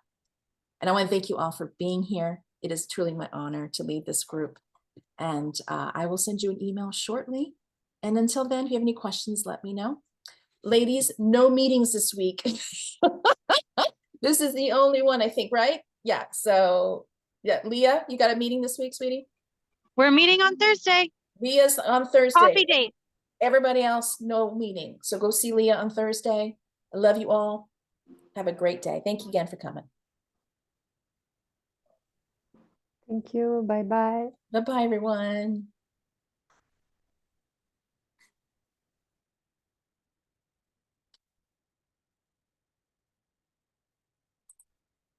And I want to thank you all for being here. It is truly my honor to lead this group. And I will send you an email shortly. And until then, if you have any questions, let me know. Ladies, no meetings this week. This is the only one, I think, right? Yeah. So yeah, Leah, you got a meeting this week, sweetie? We're meeting on Thursday. Leah's on Thursday. Coffee date. Everybody else, no meeting. So go see Leah on Thursday. I love you all. Have a great day. Thank you again for coming. Thank you. Bye-bye. Bye-bye, everyone.